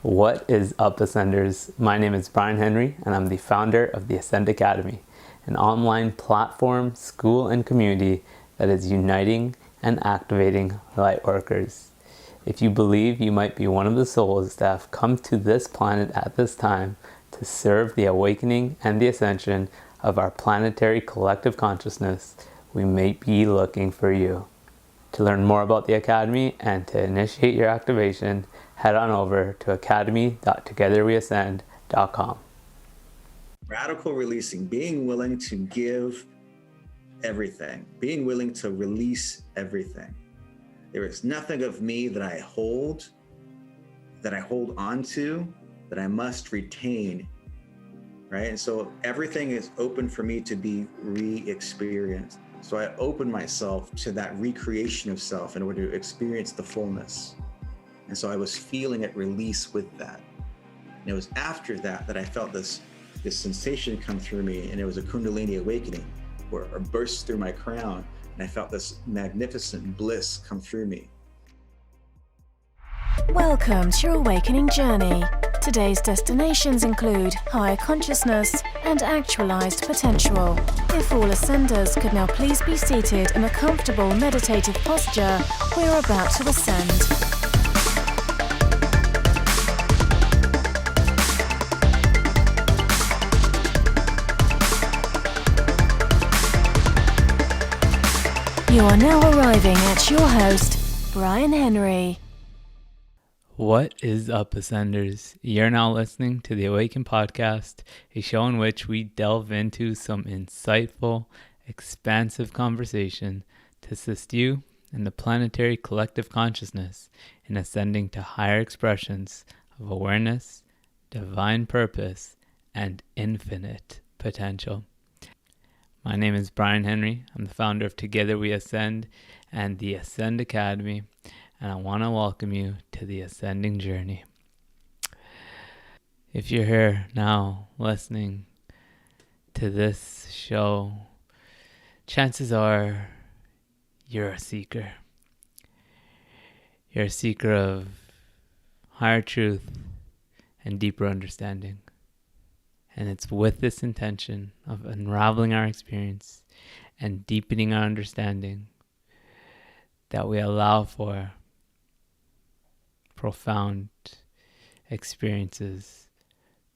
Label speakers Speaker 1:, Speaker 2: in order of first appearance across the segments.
Speaker 1: What is up, Ascenders? My name is Bryan Henry, and I'm the founder of the Ascend Academy, an online platform, school, and community that is uniting and activating lightworkers. If you believe you might be one of the souls that have come to this planet at this time to serve the awakening and the ascension of our planetary collective consciousness, we may be looking for you. To learn more about the Academy and to initiate your activation, head on over to academy.togetherweascend.com.
Speaker 2: Radical releasing, being willing to give everything, being willing to release everything. There is nothing of me that I hold on to, that I must retain, right? And so everything is open for me to be re-experienced. So I open myself to that recreation of self in order to experience the fullness. And so I was feeling it release with that. And it was after that that I felt this sensation come through me, and it was a Kundalini awakening, where it burst through my crown, and I felt this magnificent bliss come through me.
Speaker 3: Welcome to your awakening journey. Today's destinations include higher consciousness and actualized potential. If all ascenders could now please be seated in a comfortable meditative posture, we're about to ascend. You are now arriving at your host, Bryan Henry.
Speaker 1: What is up, Ascenders? You're now listening to the Awaken Podcast, a show in which we delve into some insightful, expansive conversation to assist you in the planetary collective consciousness in ascending to higher expressions of awareness, divine purpose, and infinite potential. My name is Bryan Henry. I'm the founder of Together We Ascend and the Ascend Academy, and I want to welcome you to the ascending journey. If you're here now listening to this show, chances are you're a seeker. You're a seeker of higher truth and deeper understanding. And it's with this intention of unraveling our experience and deepening our understanding that we allow for profound experiences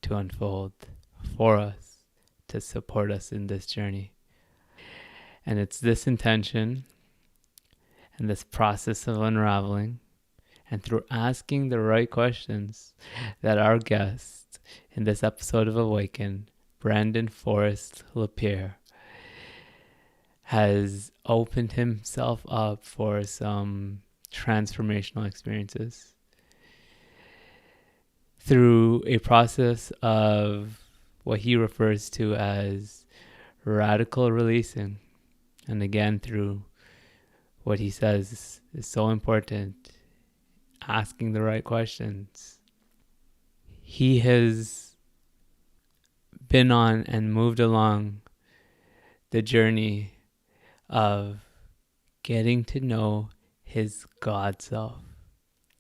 Speaker 1: to unfold for us, to support us in this journey. And it's this intention and this process of unraveling, and through asking the right questions, that our guest in this episode of Awaken, Brandon Forrest LaPier, has opened himself up for some transformational experiences through a process of what he refers to as radical releasing. And again, through what he says is so important, asking the right questions. He has been on and moved along the journey of getting to know his God self,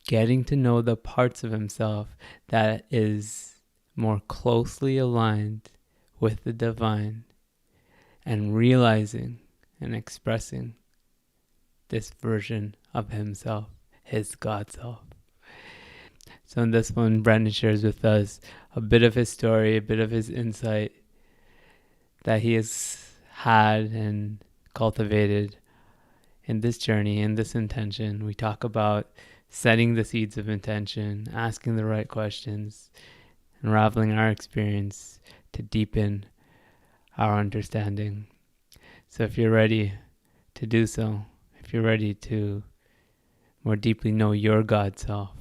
Speaker 1: getting to know the parts of himself that is more closely aligned with the divine, and realizing and expressing this version of himself, his God self. So in this one, Brandon shares with us a bit of his story, a bit of his insight that he has had and cultivated in this journey, in this intention. We talk about setting the seeds of intention, asking the right questions, unraveling our experience to deepen our understanding. So if you're ready to do so, if you're ready to more deeply know your God self,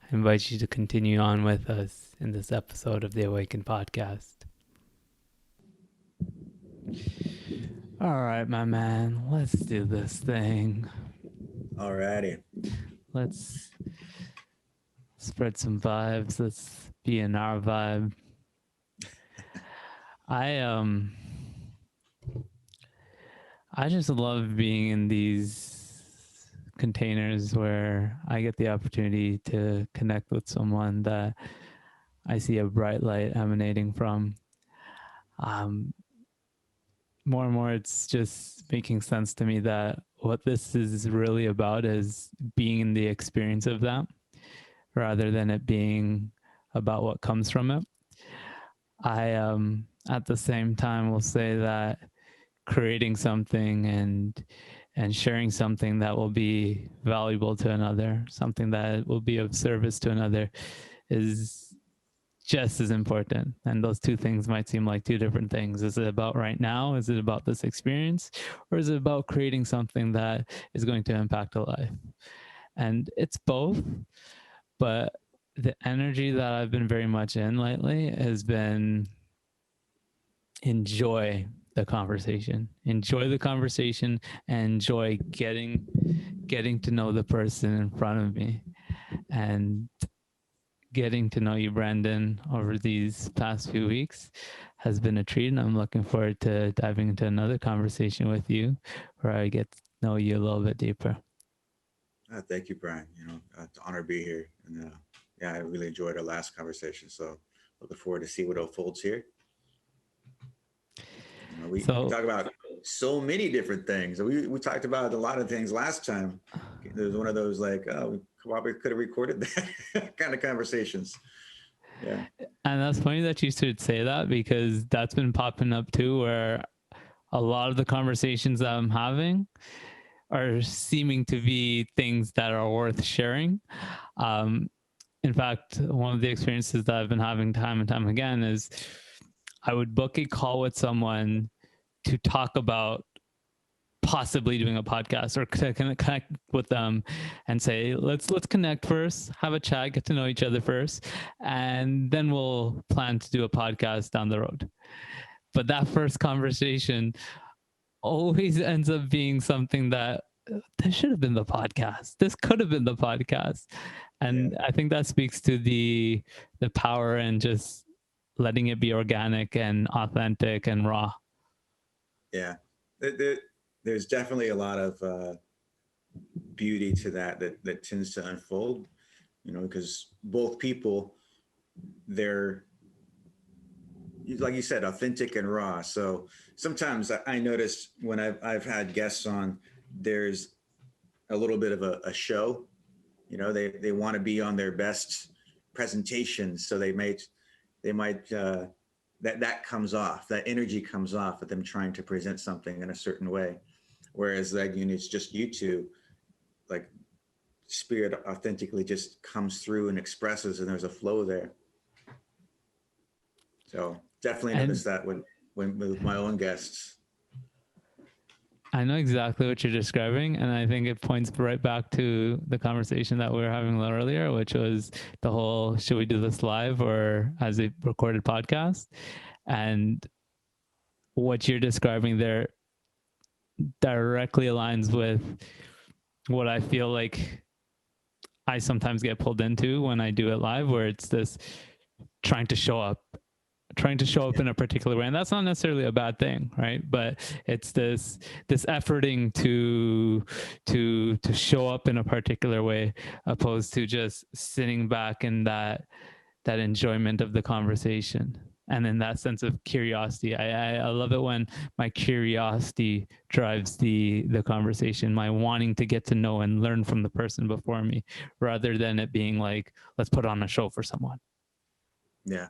Speaker 1: I invite you to continue on with us in this episode of the Awaken Podcast. All right, my man, let's do this thing.
Speaker 2: Alrighty.
Speaker 1: Let's spread some vibes. Let's be in our vibe. I just love being in these containers where I get the opportunity to connect with someone that I see a bright light emanating from, more and more it's just making sense to me that what this is really about is being in the experience of that rather than it being about what comes from it. I at the same time will say that creating something and sharing something that will be valuable to another, something that will be of service to another, is just as important. And those two things might seem like two different things. Is it about right now? Is it about this experience? Or is it about creating something that is going to impact a life? And it's both, but the energy that I've been very much in lately has been enjoy the conversation, and enjoy getting to know the person in front of me. And getting to know you, Brandon, over these past few weeks has been a treat, and I'm looking forward to diving into another conversation with you where I get to know you a little bit deeper.
Speaker 2: Thank you, Bryan. It's an honor to be here. And yeah, I really enjoyed our last conversation. So looking forward to see what unfolds here. We talk about so many different things. We talked about a lot of things last time. There was one of those like, oh, we probably could have recorded that kind of conversations. Yeah.
Speaker 1: And that's funny that you should say that, because that's been popping up too, where a lot of the conversations that I'm having are seeming to be things that are worth sharing. In fact, one of the experiences that I've been having time and time again is I would book a call with someone to talk about possibly doing a podcast, or to connect with them and say, let's connect first, have a chat, get to know each other first, and then we'll plan to do a podcast down the road. But that first conversation always ends up being something that this should have been the podcast. This could have been the podcast. And I think that speaks to the power and just letting it be organic and authentic and raw.
Speaker 2: Yeah. There's definitely a lot of beauty to that tends to unfold, because both people, they're, like you said, authentic and raw. So sometimes I notice when I've had guests on, there's a little bit of a show. They want to be on their best presentation, so they might that comes off, that energy comes off of them trying to present something in a certain way. Whereas like, it's just you two, like spirit authentically just comes through and expresses, and there's a flow there. So definitely notice that when with my own guests.
Speaker 1: I know exactly what you're describing, and I think it points right back to the conversation that we were having a little earlier, which was the whole, should we do this live or as a recorded podcast? And what you're describing there directly aligns with what I feel like I sometimes get pulled into when I do it live, where it's this trying to show up in a particular way. And that's not necessarily a bad thing, right? But it's this efforting to show up in a particular way, opposed to just sitting back in that enjoyment of the conversation. And in that sense of curiosity, I love it when my curiosity drives the conversation, my wanting to get to know and learn from the person before me, rather than it being like, let's put on a show for someone.
Speaker 2: Yeah.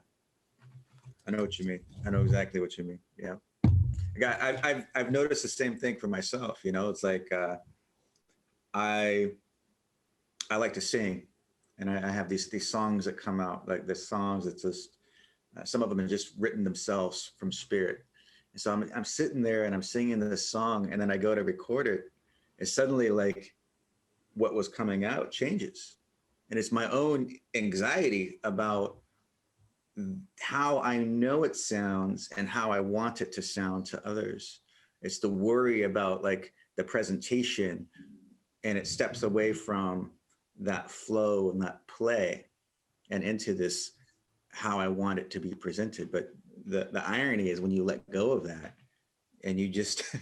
Speaker 2: I know what you mean. I know exactly what you mean. Yeah. I've noticed the same thing for myself. It's like I like to sing, and I have these songs that come out, like the songs that just some of them are just written themselves from spirit. And so I'm sitting there and I'm singing this song, and then I go to record it, and suddenly like what was coming out changes, and it's my own anxiety about how I know it sounds and how I want it to sound to others. It's the worry about like the presentation, and it steps away from that flow and that play and into this how I want it to be presented. But the irony is when you let go of that, and you just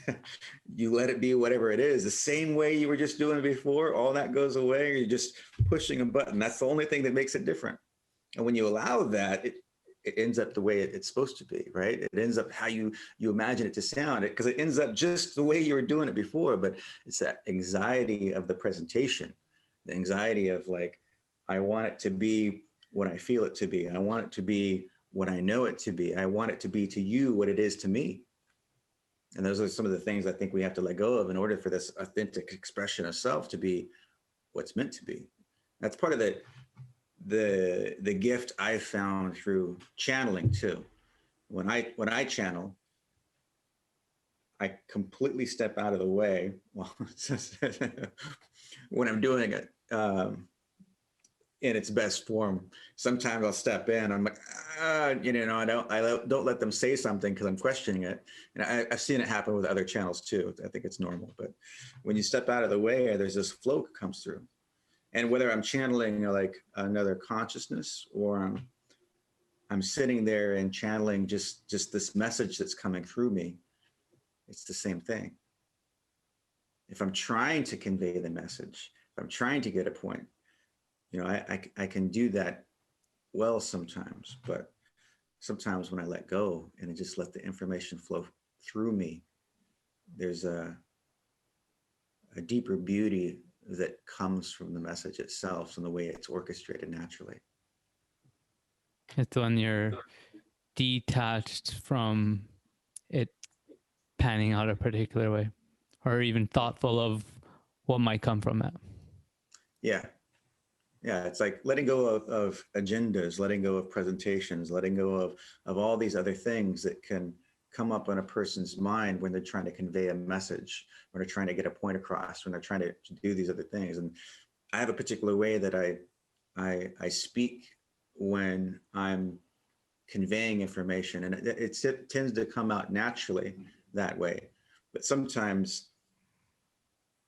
Speaker 2: you let it be whatever it is, the same way you were just doing it before. All that goes away. You're just pushing a button. That's the only thing that makes it different. And when you allow that, it ends up the way it's supposed to be, right? It ends up how you imagine it to sound, because it ends up just the way you were doing it before. But it's that anxiety of the presentation, the anxiety of like, I want it to be what I feel it to be. I want it to be what I know it to be. I want it to be to you what it is to me. And those are some of the things I think we have to let go of in order for this authentic expression of self to be what's meant to be. That's part of the gift I found through channeling too. When I channel, I completely step out of the way. Well, when I'm doing it in its best form. Sometimes I'll step in. I'm like, I don't let them say something because I'm questioning it. And I've seen it happen with other channels too. I think it's normal. But when you step out of the way, there's this flow that comes through. And whether I'm channeling like another consciousness, or I'm sitting there and channeling just this message that's coming through me, it's the same thing. If I'm trying to convey the message, if I'm trying to get a point, I can do that well sometimes, but sometimes when I let go and I just let the information flow through me, there's a deeper beauty that comes from the message itself and the way it's orchestrated naturally.
Speaker 1: It's when you're detached from it panning out a particular way, or even thoughtful of what might come from it.
Speaker 2: Yeah, it's like letting go of agendas, letting go of presentations, letting go of all these other things that can come up in a person's mind when they're trying to convey a message, when they're trying to get a point across, when they're trying to do these other things. And I have a particular way that I speak when I'm conveying information, and it tends to come out naturally that way. But sometimes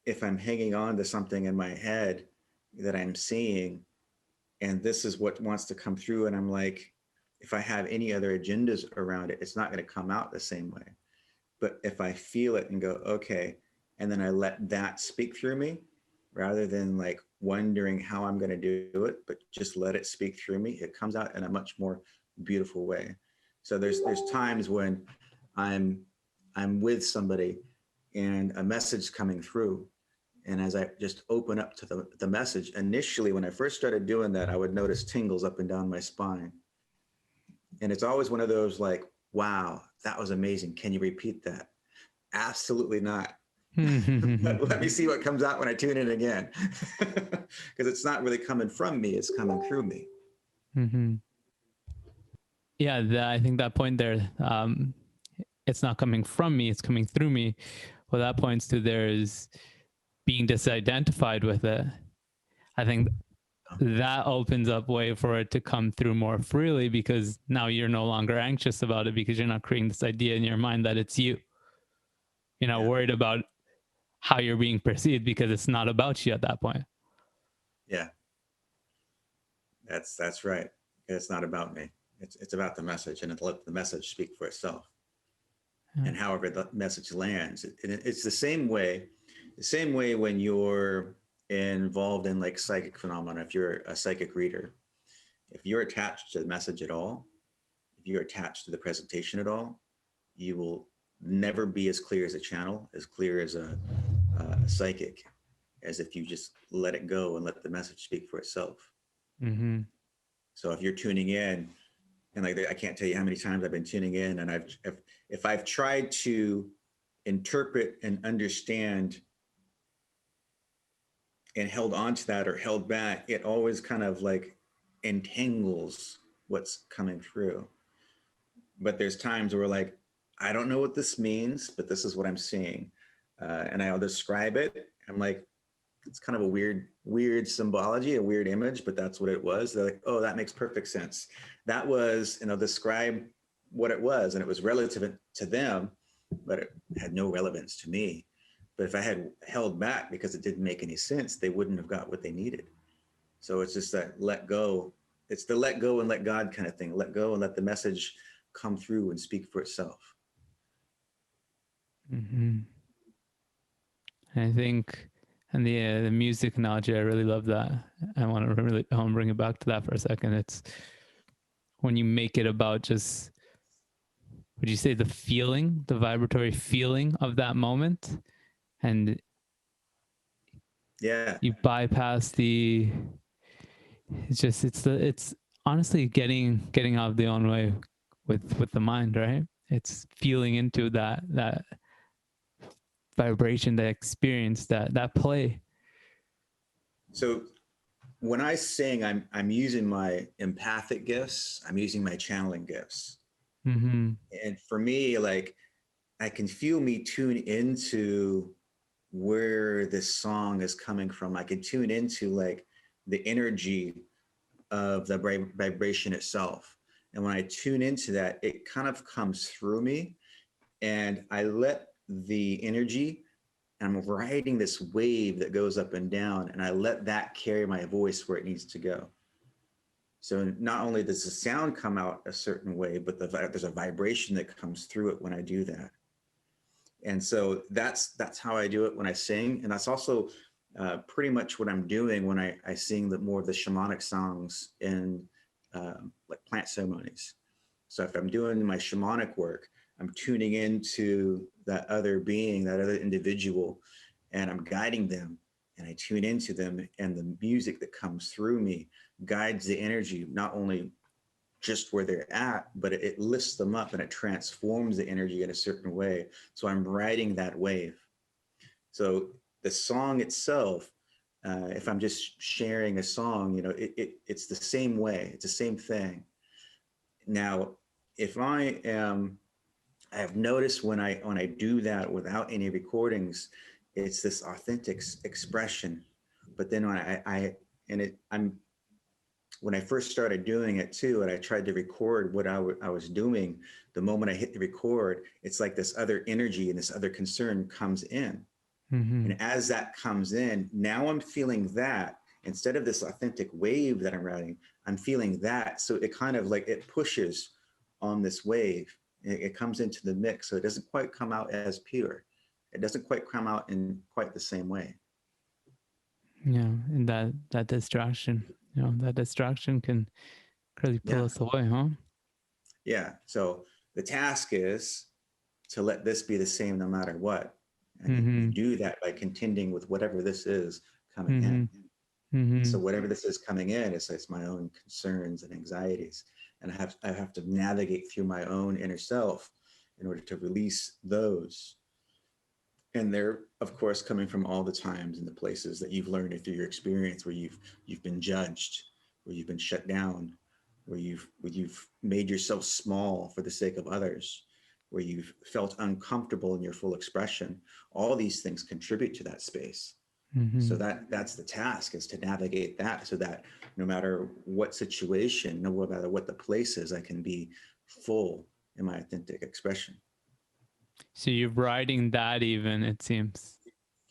Speaker 2: if I'm hanging on to something in my head that I'm seeing, and this is what wants to come through, and I'm like, if I have any other agendas around it, it's not going to come out the same way. But if I feel it and go, okay, and then I let that speak through me, rather than like wondering how I'm going to do it, but just let it speak through me, it comes out in a much more beautiful way. So there's times when I'm with somebody and a message coming through, and as I just open up to the message, initially, when I first started doing that, I would notice tingles up and down my spine. And it's always one of those like, wow, that was amazing. Can you repeat that? Absolutely not. Let me see what comes out when I tune in again. Because it's not really coming from me, it's coming through me.
Speaker 1: Mm-hmm. Yeah, I think that point there, it's not coming from me, it's coming through me. Well, that points to there's being disidentified with it. I think that opens up way for it to come through more freely, because now you're no longer anxious about it, because you're not creating this idea in your mind that it's you. You're not worried about how you're being perceived, because it's not about you at that point.
Speaker 2: Yeah, that's right. It's not about me. It's about the message, and let the message speak for itself. And however the message lands, it's the same way when you're involved in like psychic phenomena. If you're a psychic reader, if you're attached to the message at all, if you're attached to the presentation at all, you will never be as clear as a channel, as clear as a psychic, as if you just let it go and let the message speak for itself.
Speaker 1: Mm-hmm.
Speaker 2: So if you're tuning in, and like I can't tell you how many times I've been tuning in, and if I've tried to interpret and understand and held on to that or held back, it always kind of like entangles what's coming through. But there's times where like, I don't know what this means, but this is what I'm seeing. And I'll describe it. I'm like, it's kind of a weird symbology, a weird image, but that's what it was. They're like, oh, that makes perfect sense. That was, describe what it was. And it was relative to them, but it had no relevance to me. But if I had held back because it didn't make any sense, they wouldn't have got what they needed. So it's just that let go. It's the let go and let God kind of thing. Let go and let the message come through and speak for itself.
Speaker 1: Mm-hmm. I think, and the music analogy, I really love that. I want to bring it back to that for a second. It's when you make it about just, would you say, the feeling, the vibratory feeling of that moment, and
Speaker 2: Yeah.
Speaker 1: you bypass the. It's honestly getting out of the own way with the mind, right? It's feeling into that vibration, that experience, that play.
Speaker 2: So when I sing, I'm using my empathic gifts. I'm using my channeling gifts.
Speaker 1: Mm-hmm.
Speaker 2: And for me, like I can feel me tune into where this song is coming from. I can tune into like the energy of the vibration itself. And when I tune into that, it kind of comes through me and I let the energy, I'm riding this wave that goes up and down, and I let that carry my voice where it needs to go. So not only does the sound come out a certain way, but there's a vibration that comes through it when I do that. And so that's how I do it when I sing, and that's also pretty much what I'm doing when I sing more of the shamanic songs in like plant ceremonies. So if I'm doing my shamanic work, I'm tuning into that other being, that other individual, and I'm guiding them, and I tune into them, and the music that comes through me guides the energy, not only just where they're at, but it lifts them up and it transforms the energy in a certain way. So I'm riding that wave. So the song itself, if I'm just sharing a song, it's the same way. It's the same thing. Now, if I have noticed when I do that without any recordings, it's this authentic expression. But then when I'm when I first started doing it too, and I tried to record what I was doing, the moment I hit the record, it's like this other energy and this other concern comes in.
Speaker 1: Mm-hmm.
Speaker 2: And as that comes in, now I'm feeling that instead of this authentic wave that I'm riding, I'm feeling that. So it kind of like it pushes on this wave. It comes into the mix. So it doesn't quite come out as pure. It doesn't quite come out in quite the same way.
Speaker 1: Yeah, and that distraction, that distraction can really pull
Speaker 2: Yeah.
Speaker 1: us away, huh?
Speaker 2: Yeah. So the task is to let this be the same no matter what. And you
Speaker 1: Mm-hmm.
Speaker 2: do that by contending with whatever this is coming
Speaker 1: Mm-hmm.
Speaker 2: in.
Speaker 1: Mm-hmm.
Speaker 2: So whatever this is coming in, it's my own concerns and anxieties. And I have to navigate through my own inner self in order to release those. And they're, of course, coming from all the times and the places that you've learned it through your experience where you've been judged, where you've been shut down, where you've made yourself small for the sake of others, where you've felt uncomfortable in your full expression. All these things contribute to that space.
Speaker 1: Mm-hmm.
Speaker 2: So that's the task, is to navigate that so that no matter what situation, no matter what the place is, I can be full in my authentic expression.
Speaker 1: So you're riding that, even, it seems.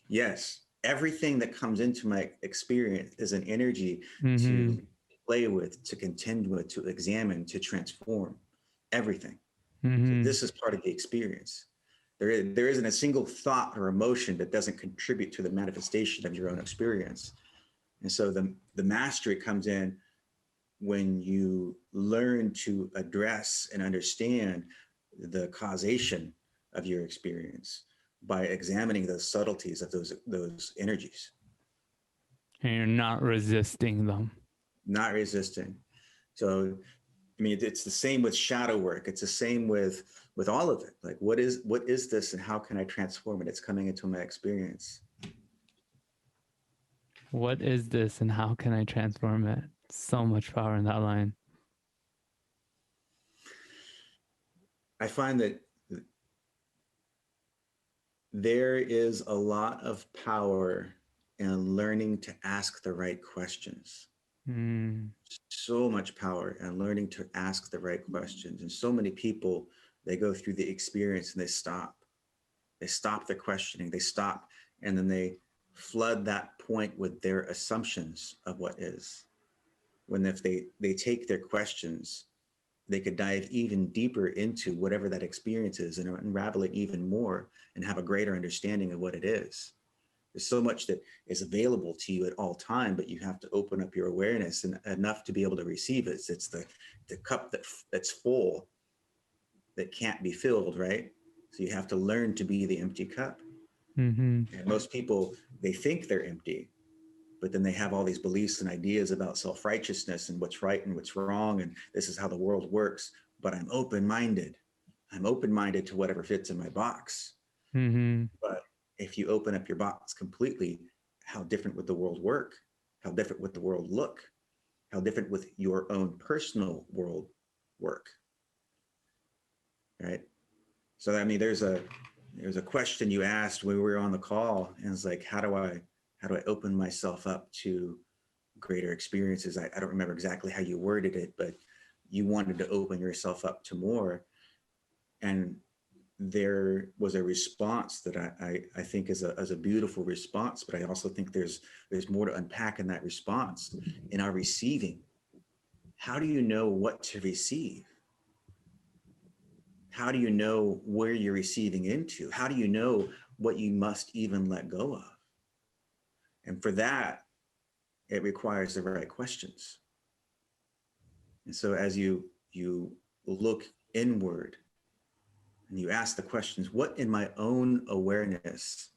Speaker 2: Yes, everything that comes into my experience is an energy
Speaker 1: Mm-hmm.
Speaker 2: to play with, to contend with, to examine, to transform everything. So
Speaker 1: Mm-hmm.
Speaker 2: this is part of the experience. There isn't a single thought or emotion that doesn't contribute to the manifestation of your own experience. And so the mastery comes in when you learn to address and understand the causation of your experience by examining the subtleties of those energies.
Speaker 1: And you're not resisting them.
Speaker 2: Not resisting. So I mean, it's the same with shadow work. It's the same with all of it. Like, what is this, and how can I transform it? It's coming into my experience.
Speaker 1: What is this, and how can I transform it? So much power in that line.
Speaker 2: I find that there is a lot of power in learning to ask the right questions.
Speaker 1: Mm.
Speaker 2: So much power in learning to ask the right questions. And so many people, they go through the experience and they stop. They stop their questioning. They stop, and then they flood that point with their assumptions of what is. When if they take their questions they could dive even deeper into whatever that experience is and unravel it even more and have a greater understanding of what it is. There's so much that is available to you at all time, but you have to open up your awareness and enough to be able to receive it. It's the cup that's full that can't be filled, right? So you have to learn to be the empty cup.
Speaker 1: Mm-hmm.
Speaker 2: And most people, they think they're empty, but then they have all these beliefs and ideas about self-righteousness and what's right and what's wrong. And this is how the world works. But I'm open-minded. I'm open-minded to whatever fits in my box.
Speaker 1: Mm-hmm.
Speaker 2: But if you open up your box completely, how different would the world work? How different would the world look? How different would your own personal world work? Right? So, I mean, there's a question you asked when we were on the call, and it's like, how do I open myself up to greater experiences? I don't remember exactly how you worded it, but you wanted to open yourself up to more. And there was a response that I think is a beautiful response, but I also think there's more to unpack in that response. In our receiving, how do you know what to receive? How do you know where you're receiving into? How do you know what you must even let go of? And for that, it requires the right questions. And so as you look inward and you ask the questions, what in my own awareness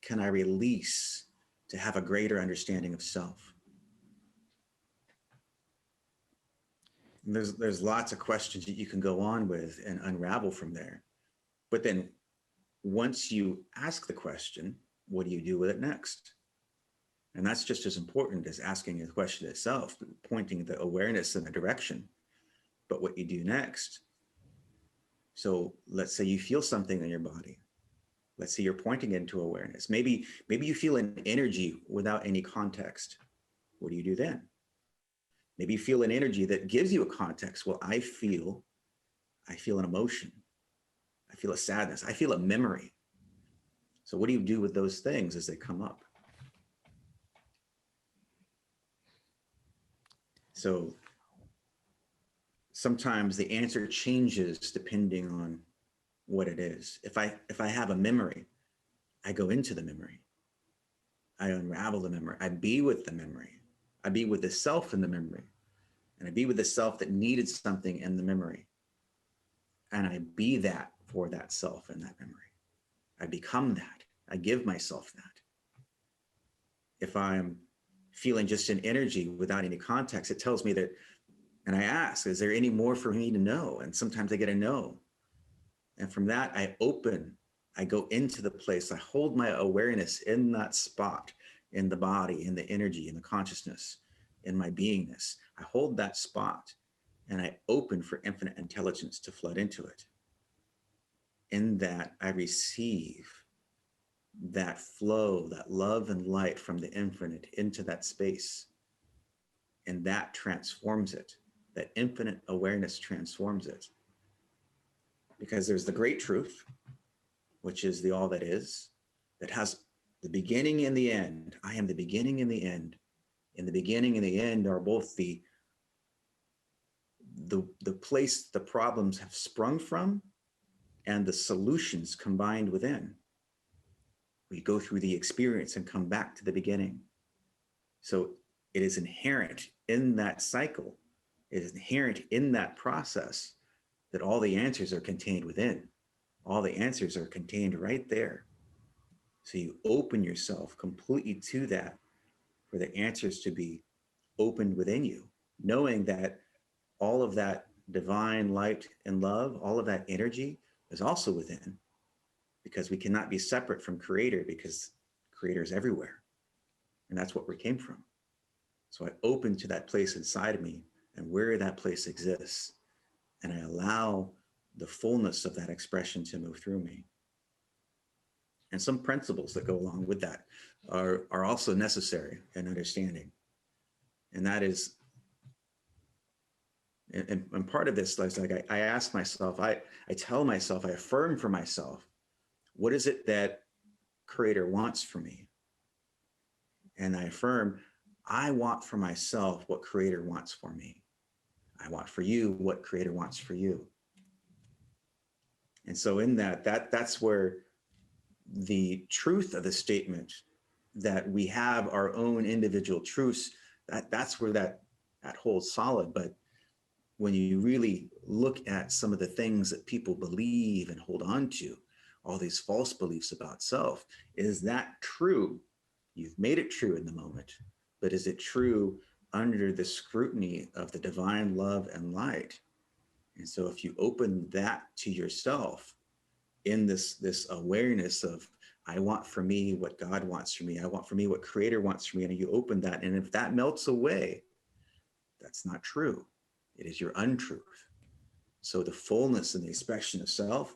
Speaker 2: can I release to have a greater understanding of self? And there's lots of questions that you can go on with and unravel from there. But then once you ask the question, what do you do with it next? And that's just as important as asking the question itself, pointing the awareness in a direction. But what you do next. So let's say you feel something in your body. Let's say you're pointing into awareness. Maybe you feel an energy without any context. What do you do then? Maybe you feel an energy that gives you a context. Well, I feel an emotion. I feel a sadness. I feel a memory. So what do you do with those things as they come up? So sometimes the answer changes depending on what it is. If I have a memory, I go into the memory. I unravel the memory. I be with the memory. I be with the self in the memory. And I be with the self that needed something in the memory. And I be that for that self in that memory. I become that. I give myself that. If I'm feeling just an energy without any context, it tells me that, and I ask, is there any more for me to know? And sometimes I get a no. And from that, I go into the place, I hold my awareness in that spot, in the body, in the energy, in the consciousness, in my beingness. I hold that spot and I open for infinite intelligence to flood into it. In that, I receive that flow, that love and light from the infinite into that space. And that transforms it. That infinite awareness transforms it. Because there's the great truth, which is the all that is, that has the beginning and the end. I am the beginning and the end. And the beginning and the end are both the place the problems have sprung from and the solutions combined within. We go through the experience and come back to the beginning. So it is inherent in that cycle. It is inherent in that process that all the answers are contained within. All the answers are contained right there. So you open yourself completely to that, for the answers to be opened within you, knowing that all of that divine light and love, all of that energy is also within, because we cannot be separate from Creator, because Creator is everywhere. And that's what we came from. So I open to that place inside of me and where that place exists. And I allow the fullness of that expression to move through me. And some principles that go along with that are also necessary in understanding. And that is, and part of this, like I ask myself, I tell myself, I affirm for myself, what is it that Creator wants for me? And I affirm, I want for myself what Creator wants for me. I want for you what Creator wants for you. And so in that's where the truth of the statement that we have our own individual truths, that's where that holds solid. But when you really look at some of the things that people believe and hold on to, all these false beliefs about self, is that true? You've made it true in the moment, but is it true under the scrutiny of the divine love and light? And so if you open that to yourself in this awareness of, I want for me what God wants for me, I want for me what Creator wants for me, and you open that, and if that melts away, that's not true. It is your untruth. So the fullness and the expression of self,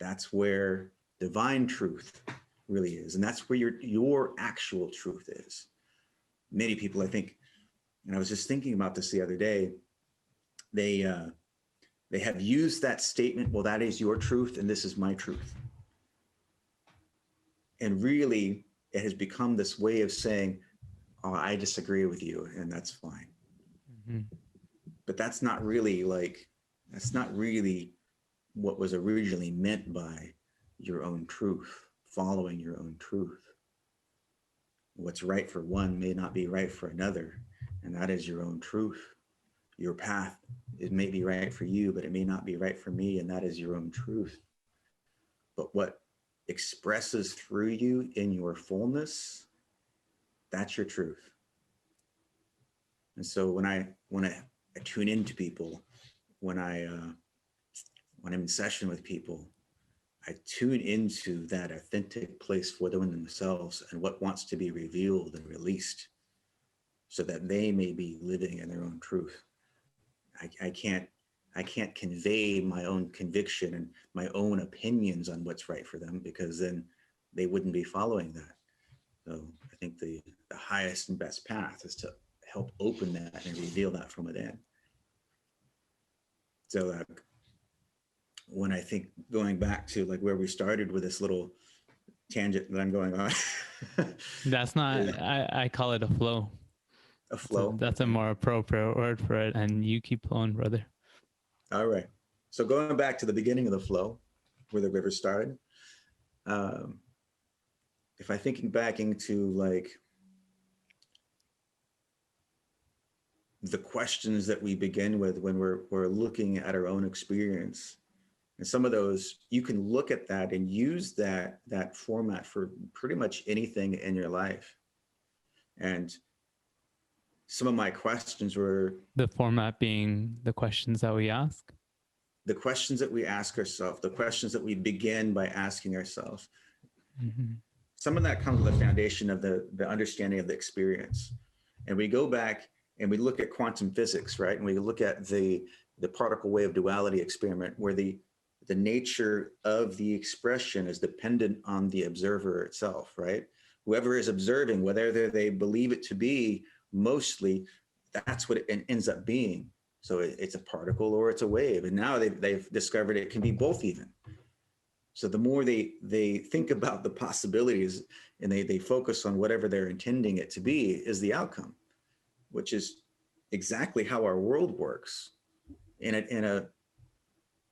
Speaker 2: that's where divine truth really is. And that's where your actual truth is. Many people, I think, and I was just thinking about this the other day, they have used that statement, well, that is your truth and this is my truth. And really, it has become this way of saying, oh, I disagree with you, and that's fine. Mm-hmm. But that's not really what was originally meant by your own truth, following your own truth. What's right for one may not be right for another, and that is your own truth. Your path, it may be right for you, but it may not be right for me, and that is your own truth. But what expresses through you in your fullness, that's your truth. And so when I tune into people, when I'm in session with people, I tune into that authentic place for them and themselves and what wants to be revealed and released so that they may be living in their own truth. I can't convey my own conviction and my own opinions on what's right for them, because then they wouldn't be following that. So I think the highest and best path is to help open that and reveal that from within. So when I think going back to where we started with this little tangent that I'm going on.
Speaker 1: That's not, I call it a flow.
Speaker 2: A flow.
Speaker 1: That's a more appropriate word for it. And you keep flowing, brother.
Speaker 2: All right. So going back to the beginning of the flow, where the river started, if I'm thinking back into the questions that we begin with when we're looking at our own experience, and some of those, you can look at that and use that format for pretty much anything in your life. And some of my questions were...
Speaker 1: The format being the questions that we ask?
Speaker 2: The questions that we ask ourselves, the questions that we begin by asking ourselves. Mm-hmm. Some of that comes with the foundation of the understanding of the experience. And we go back and we look at quantum physics, right? And we look at the particle wave duality experiment, where the nature of the expression is dependent on the observer itself, right? Whoever is observing, whether they believe it to be, mostly that's what it ends up being. So it's a particle or it's a wave. And now they've discovered it can be both even. So the more they think about the possibilities and they focus on whatever they're intending it to be is the outcome, which is exactly how our world works in a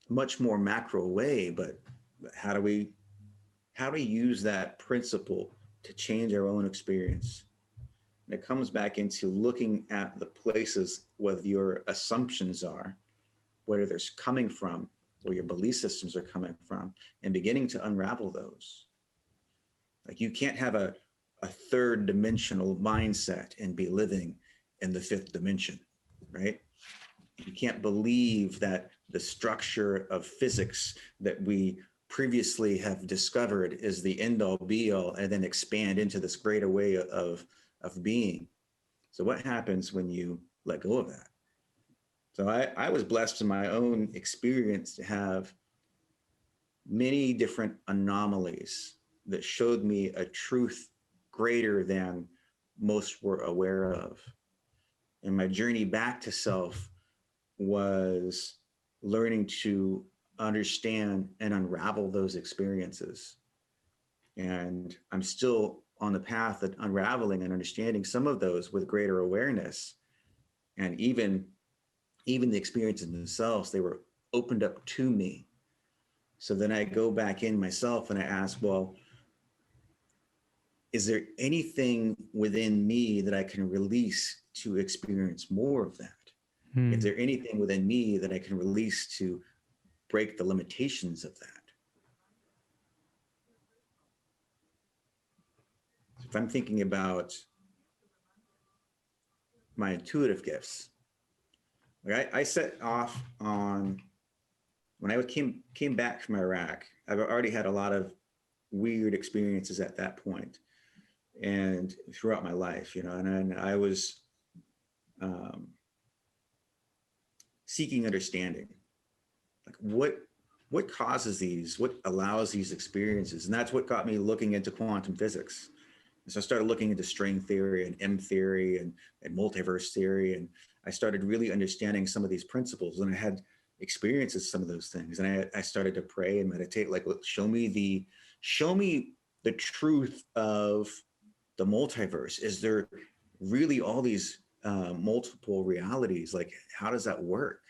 Speaker 2: much more macro way. But how do we use that principle to change our own experience? And it comes back into looking at the places where your assumptions are, where they're coming from, where your belief systems are coming from, and beginning to unravel those. You can't have a third dimensional mindset and be living in the fifth dimension, right? You can't believe that the structure of physics that we previously have discovered is the end all be all and then expand into this greater way of being. So what happens when you let go of that? So I was blessed in my own experience to have many different anomalies that showed me a truth greater than most were aware of. And my journey back to self was learning to understand and unravel those experiences. And I'm still on the path of unraveling and understanding some of those with greater awareness. And even even the experiences themselves, they were opened up to me. So then I go back in myself and I ask, well, is there anything within me that I can release to experience more of that? Is there anything within me that I can release to break the limitations of that? If I'm thinking about my intuitive gifts, like I set off on, when I came back from Iraq, I've already had a lot of weird experiences at that point and throughout my life, you know, and I was seeking understanding, like what causes these, what allows these experiences, and that's what got me looking into quantum physics. And so I started looking into string theory and M theory and multiverse theory, and I started really understanding some of these principles, and I had experiences some of those things, and I started to pray and meditate, like, show me the truth of the multiverse. Is there really all these multiple realities? Like, how does that work?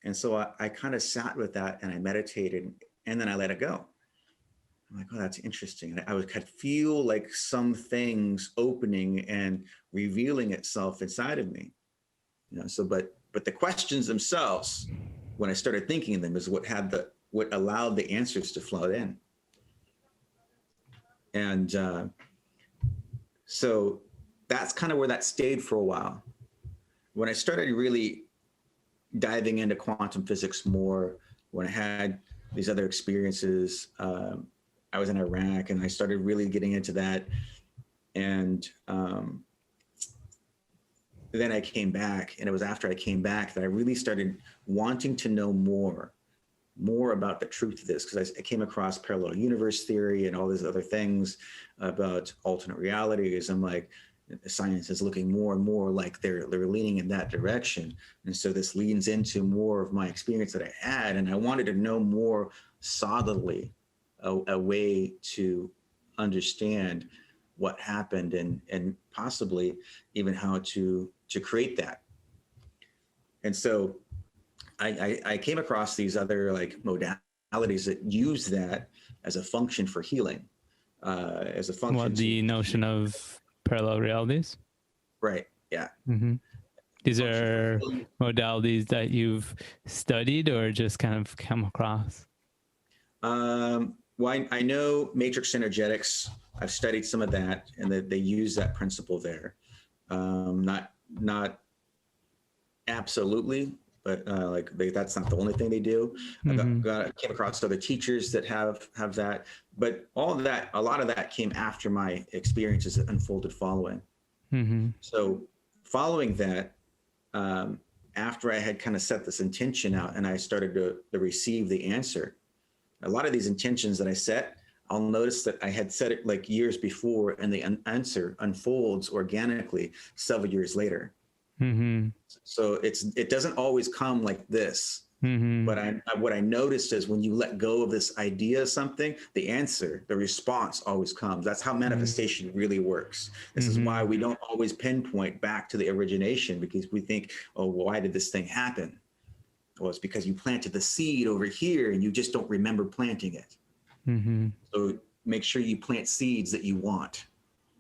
Speaker 2: And so I kind of sat with that and I meditated, and then I let it go. I'm like, oh, that's interesting. And I would kind of feel like some things opening and revealing itself inside of me. You know, so but the questions themselves, when I started thinking them, is what allowed the answers to flow in. And so that's kind of where that stayed for a while. When I started really diving into quantum physics more, when I had these other experiences, I was in Iraq and I started really getting into that. And then I came back, and it was after I came back that I really started wanting to know more about the truth of this, because I came across parallel universe theory and all these other things about alternate realities. I'm like, science is looking more and more like they're leaning in that direction. And so this leans into more of my experience that I had, and I wanted to know more solidly a way to understand what happened and possibly even how to create that. And so I came across these other like modalities that use that as a function for healing, as a function.
Speaker 1: What, the notion of parallel realities? Right.
Speaker 2: Yeah.
Speaker 1: Mm-hmm. These are modalities that you've studied or just kind of come across?
Speaker 2: Well, I know matrix energetics. I've studied some of that, and they use that principle there. Not absolutely, but that's not the only thing they do. Mm-hmm. I came across other teachers that have that, but a lot of that came after my experiences that unfolded following. Mm-hmm. So following that, after I had kind of set this intention out and I started to receive the answer, a lot of these intentions that I set, I'll notice that I had set it like years before, and the answer unfolds organically several years later. Mm-hmm. So it doesn't always come like this. Mm-hmm. But what I noticed is when you let go of this idea of something, the answer, the response always comes. That's how manifestation really works. This is why we don't always pinpoint back to the origination, because we think, oh, why did this thing happen? Well, it's because you planted the seed over here and you just don't remember planting it. Mm-hmm. So make sure you plant seeds that you want.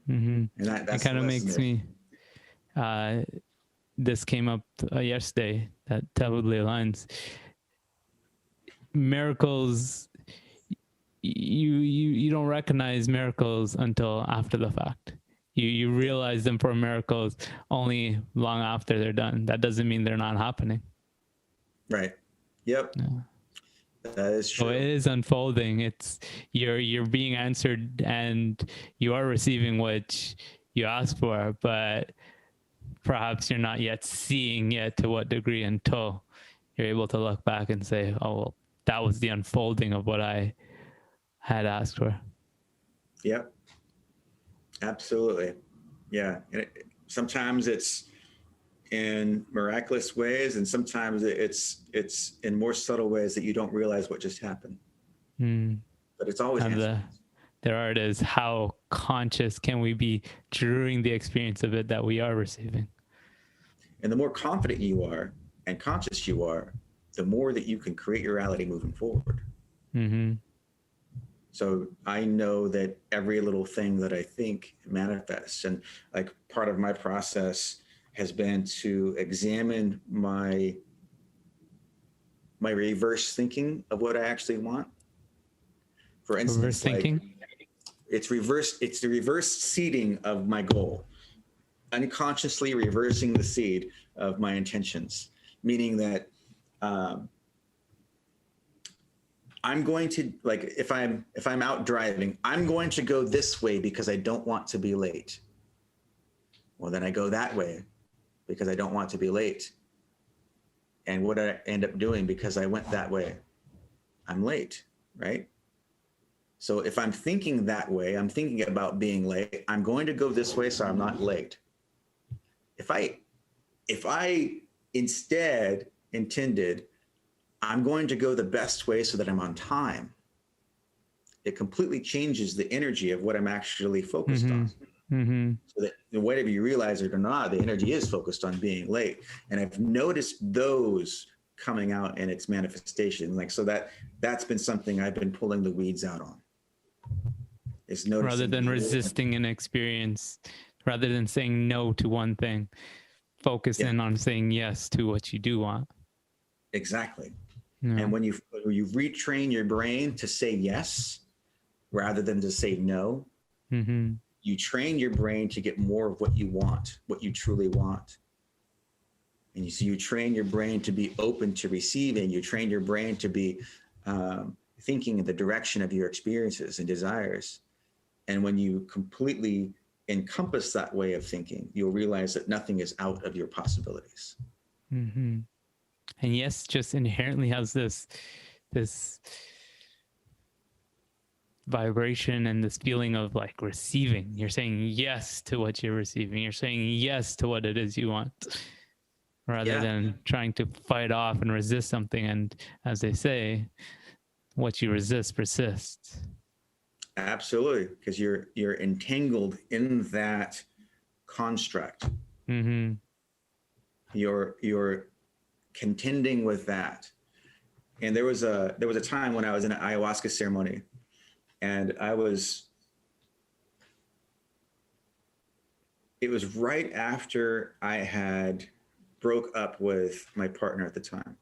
Speaker 2: Mm-hmm. And that
Speaker 1: kind of makes me, this came up yesterday that totally aligns. Miracles, you don't recognize miracles until after the fact. You realize them for miracles only long after they're done. That doesn't mean they're not happening.
Speaker 2: Right. Yep. Yeah. That is true.
Speaker 1: So it is unfolding. It's you're being answered, and you are receiving what you asked for, but perhaps you're not yet seeing yet to what degree until you're able to look back and say, oh, well, that was the unfolding of what I had asked for.
Speaker 2: Yep. Absolutely. Yeah. And sometimes it's in miraculous ways, and sometimes it's in more subtle ways that you don't realize what just happened. But it's always
Speaker 1: there it is. How conscious can we be during the experience of it that we are receiving?
Speaker 2: And the more confident you are, and conscious you are, the more that you can create your reality moving forward.
Speaker 1: Mm-hmm.
Speaker 2: So I know that every little thing that I think manifests, and like part of my process has been to examine my reverse thinking of what I actually want. For instance,
Speaker 1: Reverse thinking.
Speaker 2: like it's the reverse seeding of my goal, unconsciously reversing the seed of my intentions, meaning that I'm going to, like, if I'm out driving, I'm going to go this way because I don't want to be late. Well, then I go that way because I don't want to be late. And what did I end up doing because I went that way? I'm late, right? So if I'm thinking that way, I'm thinking about being late, I'm going to go this way so I'm not late. If I instead intended, I'm going to go the best way so that I'm on time, it completely changes the energy of what I'm actually focused on.
Speaker 1: Mm-hmm.
Speaker 2: So that whether you realize it or not, the energy is focused on being late. And I've noticed those coming out in its manifestation. Like, so that's been something I've been pulling the weeds out on. Is noticing,
Speaker 1: rather than resisting an experience, rather than saying no to one thing, focus in on saying yes to what you do want.
Speaker 2: Exactly.
Speaker 1: Yeah.
Speaker 2: And when you retrain your brain to say yes rather than to say no,
Speaker 1: mm-hmm.
Speaker 2: you train your brain to get more of what you want, what you truly want. And you train your brain to be open to receiving. You train your brain to be thinking in the direction of your experiences and desires. And when you completely encompass that way of thinking, you'll realize that nothing is out of your possibilities.
Speaker 1: Mm-hmm. And yes, just inherently has this vibration and this feeling of like receiving. You're saying yes to what you're receiving. You're saying yes to what it is you want, rather than trying to fight off and resist something. And as they say, what you resist persists.
Speaker 2: Absolutely, because you're entangled in that construct.
Speaker 1: Mm-hmm.
Speaker 2: You're contending with that. And there was a time when I was in an ayahuasca ceremony, and it was right after I had broke up with my partner at the time.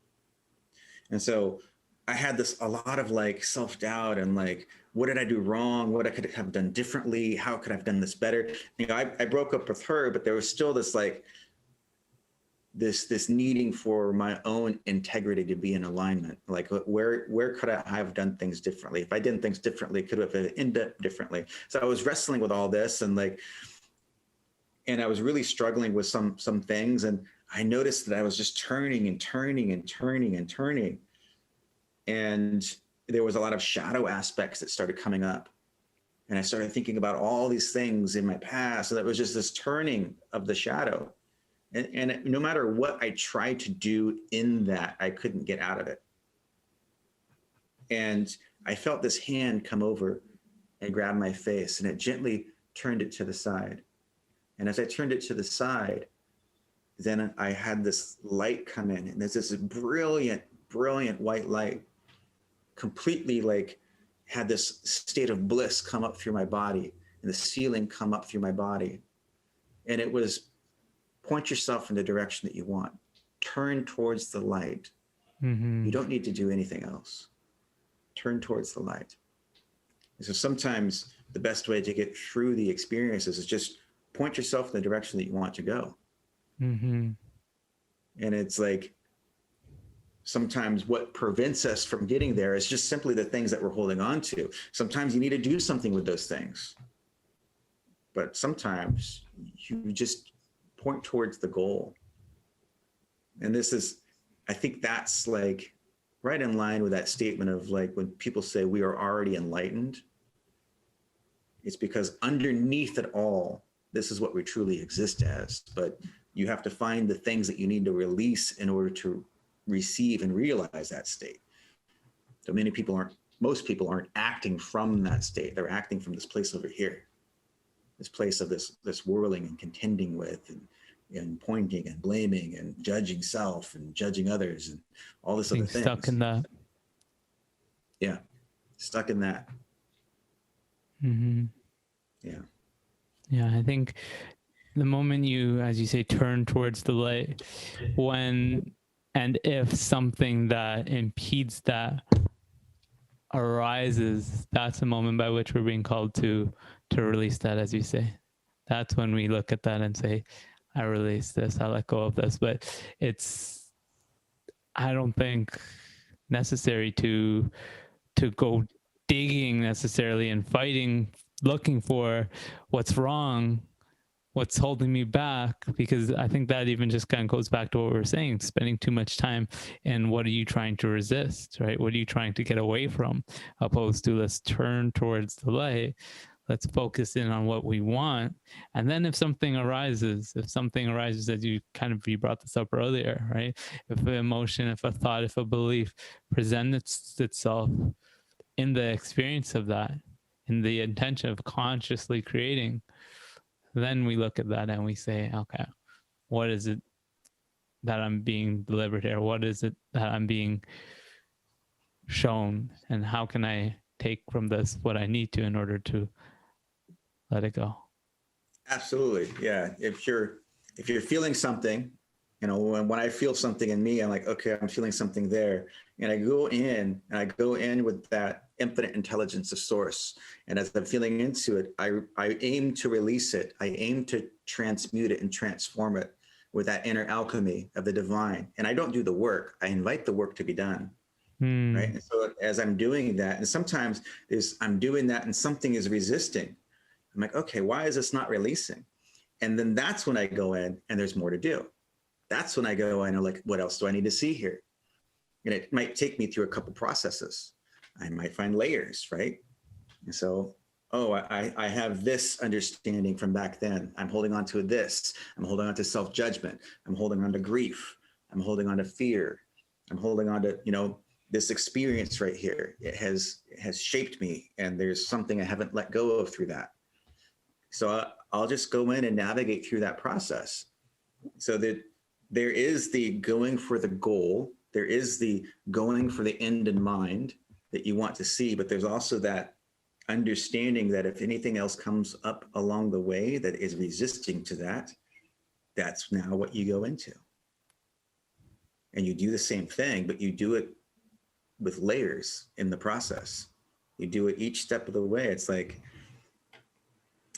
Speaker 2: And so I had a lot of like self-doubt and like, what did I do wrong? What I could have done differently? How could I have done this better? You know, I broke up with her, but there was still this like, this needing for my own integrity to be in alignment. Like where could I have done things differently? If I did things differently, could have ended up differently. So I was wrestling with all this and I was really struggling with some things. And I noticed that I was just turning and turning and turning and turning. And there was a lot of shadow aspects that started coming up. And I started thinking about all these things in my past. So that was just this turning of the shadow. And no matter what I tried to do in that, I couldn't get out of it. And I felt this hand come over and grab my face, and it gently turned it to the side. And as I turned it to the side, then I had this light come in, and there's this brilliant, brilliant white light, completely like had this state of bliss come up through my body, and the ceiling come up through my body. And it was, point yourself in the direction that you want. Turn towards the light.
Speaker 1: Mm-hmm.
Speaker 2: You don't need to do anything else. Turn towards the light. And so sometimes the best way to get through the experiences is just point yourself in the direction that you want to go.
Speaker 1: Mm-hmm.
Speaker 2: And it's like, sometimes what prevents us from getting there is just simply the things that we're holding on to. Sometimes you need to do something with those things. But sometimes you just point towards the goal. And I think that's like right in line with that statement of like, when people say we are already enlightened, it's because underneath it all, this is what we truly exist as. But you have to find the things that you need to release in order to receive and realize that state. So most people aren't acting from that state. They're acting from this place over here, this place of this whirling and contending with and and pointing and blaming and judging self and judging others and all this other things.
Speaker 1: Stuck in that.
Speaker 2: Yeah. Stuck in that.
Speaker 1: Mm-hmm.
Speaker 2: Yeah.
Speaker 1: Yeah. I think the moment you, as you say, turn towards the light, when and if something that impedes that arises, that's the moment by which we're being called to release that, as you say. That's when we look at that and say, I release this, I let go of this. But it's, I don't think, necessary to go digging necessarily and fighting, looking for what's wrong, what's holding me back, because I think that even just kind of goes back to what we were saying, spending too much time in what are you trying to resist, right? What are you trying to get away from, opposed to let's turn towards the light. Let's focus in on what we want. And then if something arises, as you brought this up earlier, right? If an emotion, if a thought, if a belief presents itself in the experience of that, in the intention of consciously creating, then we look at that and we say, okay, what is it that I'm being delivered here? What is it that I'm being shown? And how can I take from this what I need to in order to let it go?
Speaker 2: Absolutely. Yeah. If you're feeling something, when I feel something in me, I'm like, okay, I'm feeling something there. And I go in with that infinite intelligence of source. And as I'm feeling into it, I aim to release it. I aim to transmute it and transform it with that inner alchemy of the divine. And I don't do the work. I invite the work to be done. Right. And so as I'm doing that, and sometimes I'm doing that and something is resisting. I'm like, okay, why is this not releasing? And then that's when I go in and there's more to do. That's when I go in and like, what else do I need to see here? And it might take me through a couple processes. I might find layers, right? And so, I have this understanding from back then. I'm holding on to this. I'm holding on to self-judgment. I'm holding on to grief. I'm holding on to fear. I'm holding on to, this experience right here. It has shaped me, and there's something I haven't let go of through that. So I'll just go in and navigate through that process. So that there is the going for the goal. There is the going for the end in mind that you want to see, but there's also that understanding that if anything else comes up along the way that is resisting to that, that's now what you go into. And you do the same thing, but you do it with layers in the process. You do it each step of the way. It's like,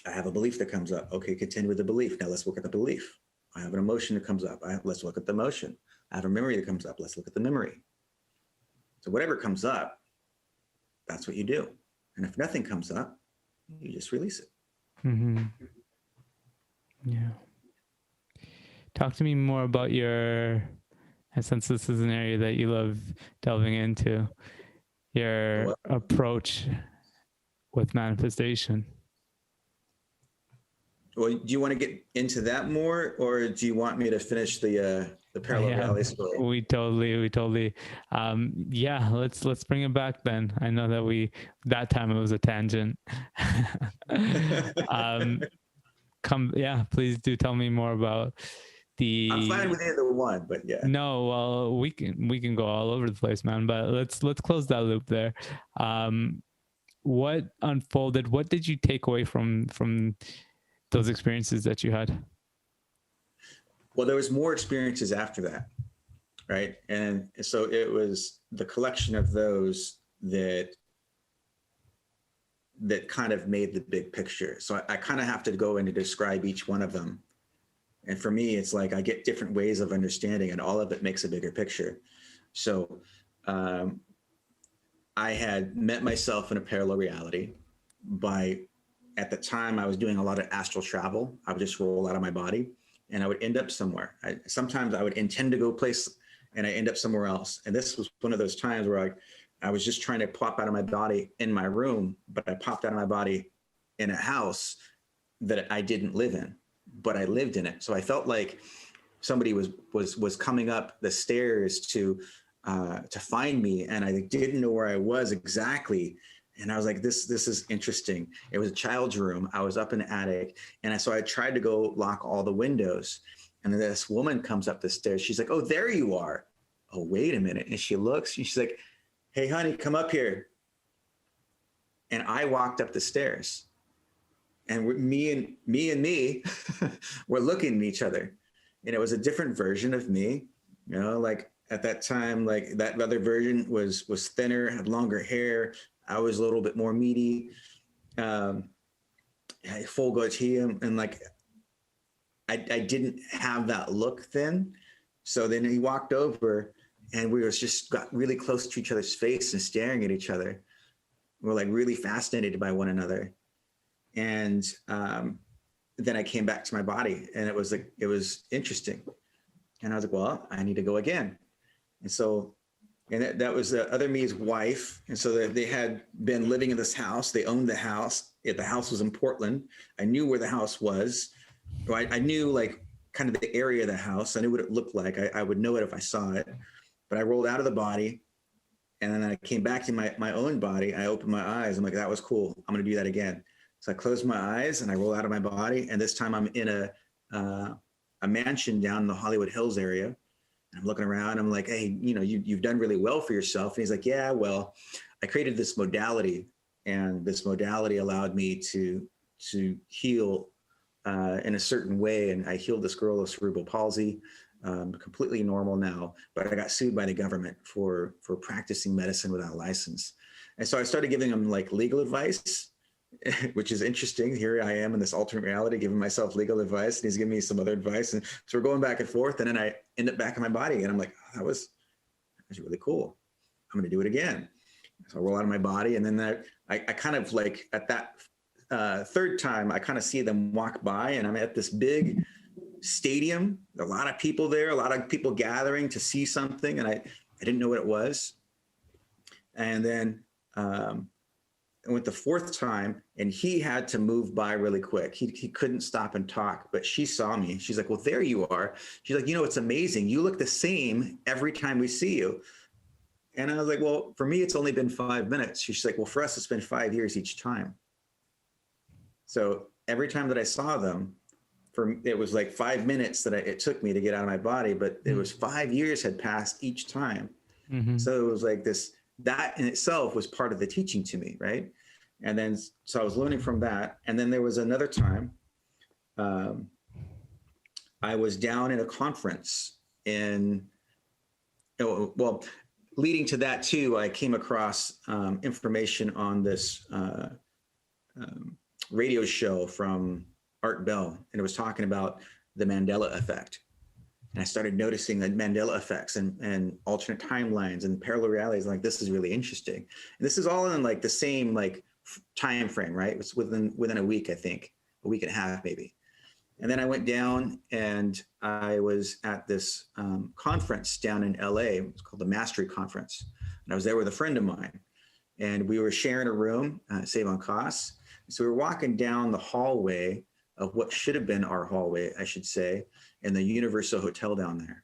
Speaker 2: I have a belief that comes up. Okay, continue with the belief. Now let's look at the belief. I have an emotion that comes up. Let's look at the emotion. I have a memory that comes up. Let's look at the memory. So whatever comes up, that's what you do. And if nothing comes up, you just release it.
Speaker 1: Mm-hmm. Yeah. Talk to me more about and since this is an area that you love delving into, your approach with manifestation.
Speaker 2: Well, do you want to get into that more, or do you want me to finish the parallel reality story?
Speaker 1: We totally. Yeah, let's bring it back then. I know that that time it was a tangent. Please do tell me more about
Speaker 2: I'm fine with either one, but yeah.
Speaker 1: No, well, we can go all over the place, man. But let's close that loop there. What unfolded? What did you take away from those experiences that you had?
Speaker 2: Well, there was more experiences after that, right? And so it was the collection of those that kind of made the big picture. So I kind of have to go in to describe each one of them. And for me, it's like I get different ways of understanding, and all of it makes a bigger picture. So I had met myself in a parallel reality at the time, I was doing a lot of astral travel. I would just roll out of my body and I would end up somewhere. Sometimes I would intend to go place and I end up somewhere else. And this was one of those times where I was just trying to pop out of my body in my room, but I popped out of my body in a house that I didn't live in, but I lived in it. So I felt like somebody was coming up the stairs to find me, and I didn't know where I was exactly. And I was like, this is interesting. It was a child's room. I was up in the attic. And so I tried to go lock all the windows. And then this woman comes up the stairs. She's like, oh, there you are. Oh, wait a minute. And she looks, and she's like, hey, honey, come up here. And I walked up the stairs. And me and me were looking at each other. And it was a different version of me. You know, like at that time, like that other version was thinner, had longer hair. I was a little bit more meaty, full goatee, and like I didn't have that look then. So then he walked over, and we just got really close to each other's face and staring at each other. We were like really fascinated by one another. And then I came back to my body, and it was interesting. And I was like, well, I need to go again. And so, and that was the other me's wife. And so they had been living in this house. They owned the house. The house was in Portland. I knew where the house was. I knew like kind of the area of the house. I knew what it looked like. I would know it if I saw it. But I rolled out of the body, and then I came back to my own body. I opened my eyes. I'm like, that was cool. I'm going to do that again. So I closed my eyes and I rolled out of my body. And this time I'm in a mansion down in the Hollywood Hills area. And I'm looking around. I'm like, hey, you know, you've done really well for yourself. And he's like, yeah, well, I created this modality, and this modality allowed me to heal in a certain way. And I healed this girl with cerebral palsy, completely normal now, but I got sued by the government for practicing medicine without a license. And so I started giving him like legal advice, which is interesting. Here I am in this alternate reality, giving myself legal advice, and he's giving me some other advice. And so we're going back and forth, and then I end up back in my body, and I'm like, oh, that was really cool. I'm going to do it again. So I roll out of my body, and then I kind of like at that third time, I kind of see them walk by, and I'm at this big stadium. A lot of people there, a lot of people gathering to see something, and I didn't know what it was. And then I went the fourth time, and he had to move by really quick. He couldn't stop and talk, but she saw me. She's like, well, there you are. She's like, you know, it's amazing. You look the same every time we see you. And I was like, well, for me, it's only been 5 minutes. She's like, well, for us, it's been 5 years each time. So every time that I saw them, it was like 5 minutes that it took me to get out of my body, but it was 5 years had passed each time. Mm-hmm. So it was like that in itself was part of the teaching to me, right? And then, so I was learning from that. And then there was another time I was down in a conference leading to that too, I came across information on this radio show from Art Bell, and it was talking about the Mandela effect. And I started noticing the Mandela effects and alternate timelines and parallel realities. Like, this is really interesting. And this is all in like the same like time frame, right? It was within a week, I think, a week and a half maybe. And then I went down, and I was at this conference down in LA. It's called the Mastery Conference. And I was there with a friend of mine, and we were sharing a room, save on costs. So we were walking down the hallway of what should have been our hallway, I should say, in the Universal Hotel down there.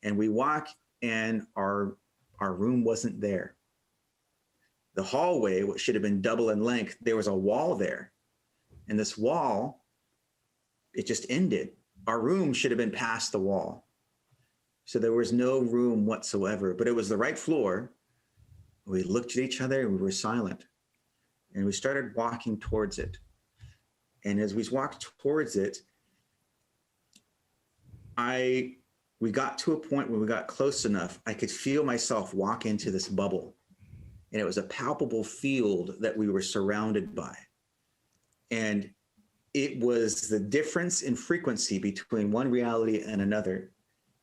Speaker 2: And we walk, and our room wasn't there. The hallway, what should have been double in length, there was a wall there. And this wall, it just ended. Our room should have been past the wall. So there was no room whatsoever, but it was the right floor. We looked at each other, and we were silent. And we started walking towards it. And as we walked towards it, we got to a point where we got close enough, I could feel myself walk into this bubble. And it was a palpable field that we were surrounded by. And it was the difference in frequency between one reality and another.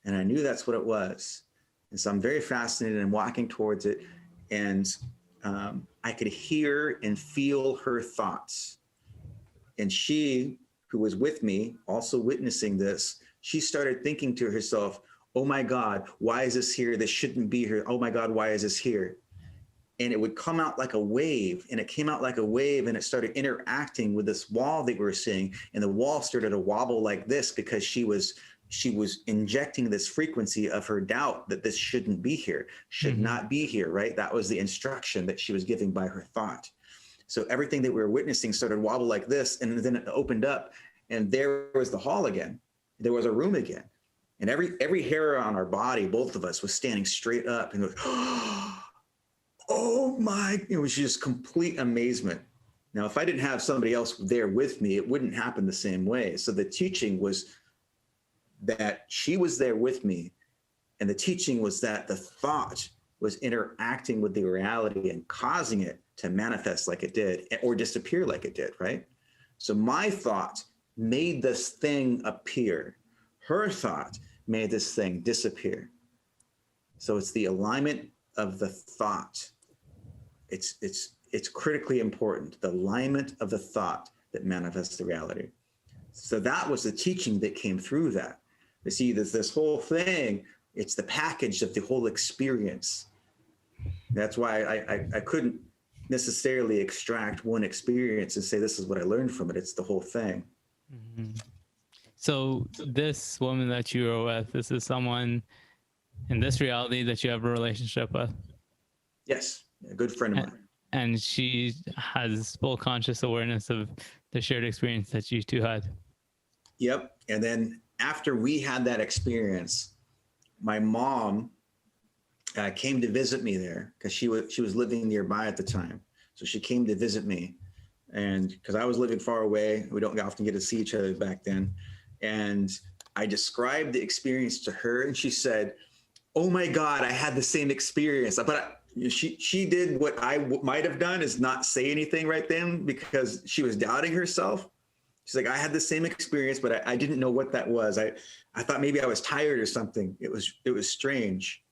Speaker 2: And I knew that's what it was. And so I'm very fascinated in walking towards it. And I could hear and feel her thoughts. And she, who was with me, also witnessing this, she started thinking to herself, oh my God, why is this here? This shouldn't be here. Oh my God, why is this here? And it would come out like a wave, and it came out like a wave, and it started interacting with this wall that we were seeing. And the wall started to wobble like this because she was injecting this frequency of her doubt that this shouldn't be here, should not be here, right? That was the instruction that she was giving by her thought. So everything that we were witnessing started wobble like this, and then it opened up, and there was the hall again. There was a room again. And every hair on our body, both of us, was standing straight up and was, oh my, it was just complete amazement. Now, if I didn't have somebody else there with me, it wouldn't happen the same way. So the teaching was that she was there with me. And the teaching was that the thought was interacting with the reality and causing it to manifest like it did or disappear like it did, right? So my thought made this thing appear. Her thought made this thing disappear. So it's the alignment of the thought. It's critically important, the alignment of the thought that manifests the reality. So that was the teaching that came through that. You see, there's this whole thing, it's the package of the whole experience. That's why I couldn't necessarily extract one experience and say, this is what I learned from it. It's the whole thing.
Speaker 1: Mm-hmm. So this woman that you were with, this is someone in this reality that you have a relationship with?
Speaker 2: Yes, a good friend of mine.
Speaker 1: And she has full conscious awareness of the shared experience that you two had.
Speaker 2: Yep. And then after we had that experience, my mom came to visit me there because she was living nearby at the time. So she came to visit me, and because I was living far away, we don't often get to see each other back then. And I described the experience to her, and she said, "Oh my God, I had the same experience." But she did what I might have done, is not say anything right then, because she was doubting herself. She's like, "I had the same experience, but I didn't know what that was. I thought maybe I was tired or something. It was strange."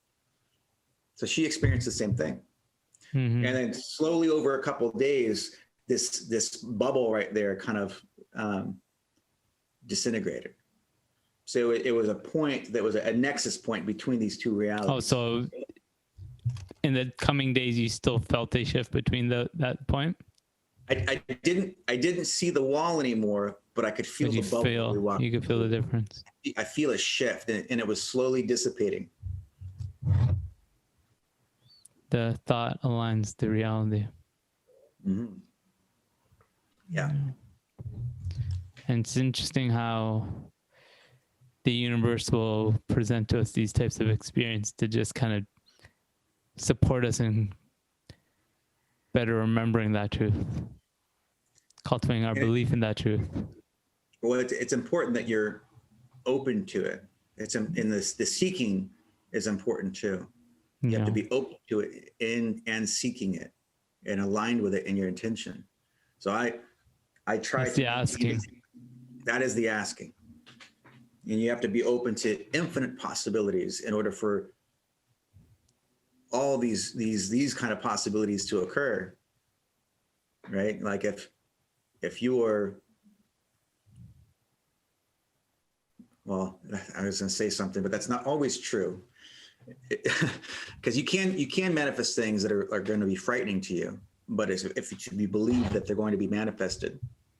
Speaker 2: So she experienced the same thing. Mm-hmm. And then slowly over a couple of days, this bubble right there kind of disintegrated. So it was a point that was a nexus point between these two realities.
Speaker 1: Oh, so in the coming days, you still felt a shift between that point?
Speaker 2: I didn't see the wall anymore, but I could feel the bubble.
Speaker 1: You could feel the difference.
Speaker 2: I feel a shift, and it was slowly dissipating.
Speaker 1: The thought aligns the reality.
Speaker 2: Mm-hmm. Yeah.
Speaker 1: And it's interesting how the universe will present to us these types of experience to just kind of support us in better remembering that truth, cultivating our belief in that truth.
Speaker 2: Well, it's important that you're open to it. It's in this, the seeking is important too. You have to be open to it and seeking it and aligned with it in your intention. So I try to. The asking. That is the asking. And you have to be open to infinite possibilities in order for all these kind of possibilities to occur. Right? Like if you are, well, I was going to say something, but that's not always true. Because you can manifest things that are going to be frightening to you, but if you believe that they're going to be manifested,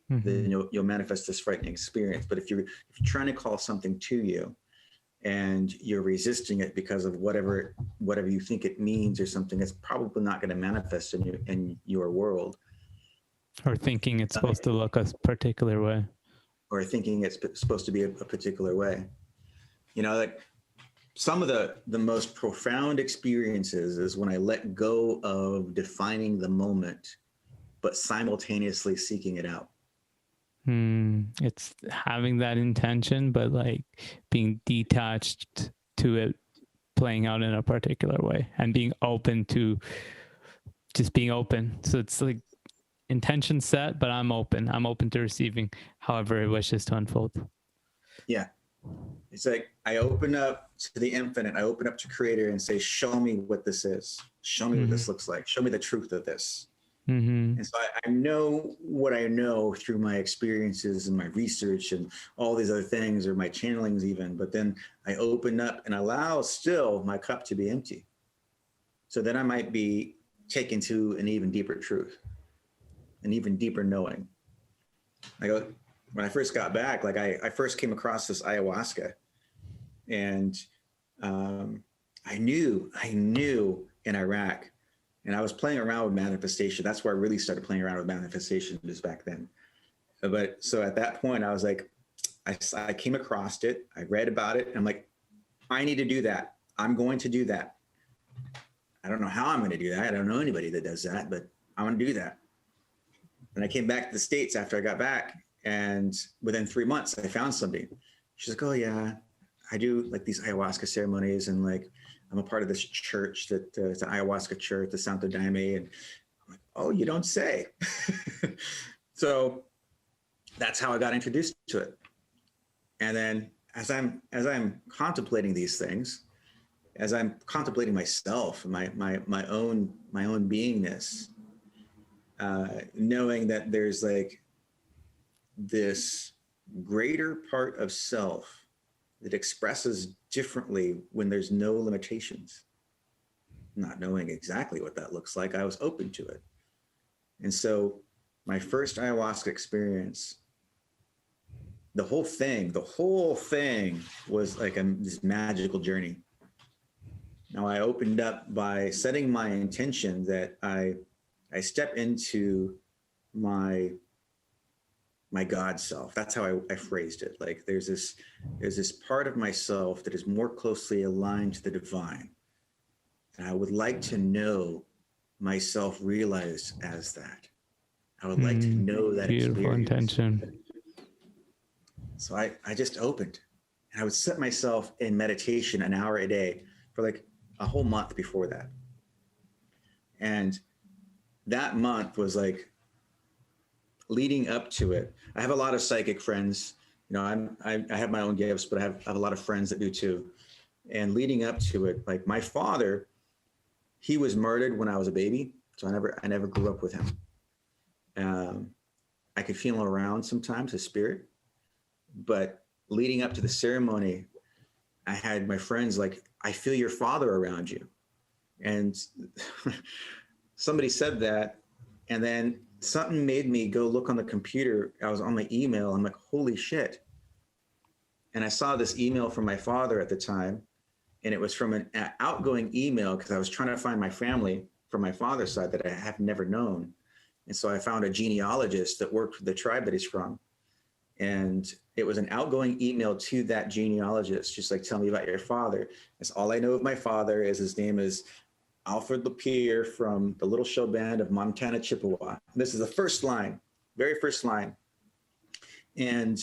Speaker 2: mm-hmm. then you'll manifest this frightening experience. But if you're trying to call something to you and you're resisting it because of whatever you think it means or something, it's probably not going to manifest in your world.
Speaker 1: Or thinking it's supposed to look a particular way.
Speaker 2: Or thinking it's supposed to be a particular way. Like some of the most profound experiences is when I let go of defining the moment, but simultaneously seeking it out.
Speaker 1: It's having that intention, but like being detached to it playing out in a particular way and being open to just being open. So it's like intention set, but I'm open to receiving however it wishes to unfold.
Speaker 2: Yeah. It's like I open up to the infinite. I open up to Creator and say, show me what this is. Show me mm-hmm. what this looks like. Show me the truth of this. Mm-hmm. And so I know what I know through my experiences and my research and all these other things, or my channelings even. But then I open up and allow still my cup to be empty. So then I might be taken to an even deeper truth, an even deeper knowing. When I first got back, like I first came across this ayahuasca, and I knew in Iraq, and I was playing around with manifestation. That's where I really started playing around with manifestation, just back then. But so at that point, I was like, I came across it. I read about it. And I'm like, I need to do that. I'm going to do that. I don't know how I'm going to do that. I don't know anybody that does that, but I'm going to do that. And I came back to the States after I got back, and within 3 months, I found somebody. She's like, oh yeah, I do like these ayahuasca ceremonies, and like I'm a part of this church that it's an ayahuasca church, the Santo Daime. And I'm like, oh, you don't say. So that's how I got introduced to it. And then as I'm contemplating these things, as I'm contemplating myself, my own beingness, knowing that there's like this greater part of self that expresses differently when there's no limitations. Not knowing exactly what that looks like, I was open to it. And so my first ayahuasca experience, the whole thing was like this magical journey. Now I opened up by setting my intention that I step into my God self. That's how I phrased it. Like there's this part of myself that is more closely aligned to the divine. And I would like to know myself realized as that. I would like to know that
Speaker 1: beautiful
Speaker 2: experience.
Speaker 1: intention.
Speaker 2: So I just opened, and I would set myself in meditation an hour a day for like a whole month before that. And that month was like leading up to it. I have a lot of psychic friends. You know, I have my own gifts, but I have a lot of friends that do too. And leading up to it, like my father, he was murdered when I was a baby. So I never grew up with him. I could feel him around sometimes, his spirit. But leading up to the ceremony, I had my friends like, I feel your father around you. And somebody said that, and then something made me go look on the computer. I was on my email. I'm like, holy shit. And I saw this email from my father at the time, and it was from an outgoing email because I was trying to find my family from my father's side that I have never known. And so I found a genealogist that worked with the tribe that he's from. And it was an outgoing email to that genealogist, just like, tell me about your father. That's all I know of my father is his name is Forrest LaPier from the Little Show Band of Montana, Chippewa. This is the first line, very first line. And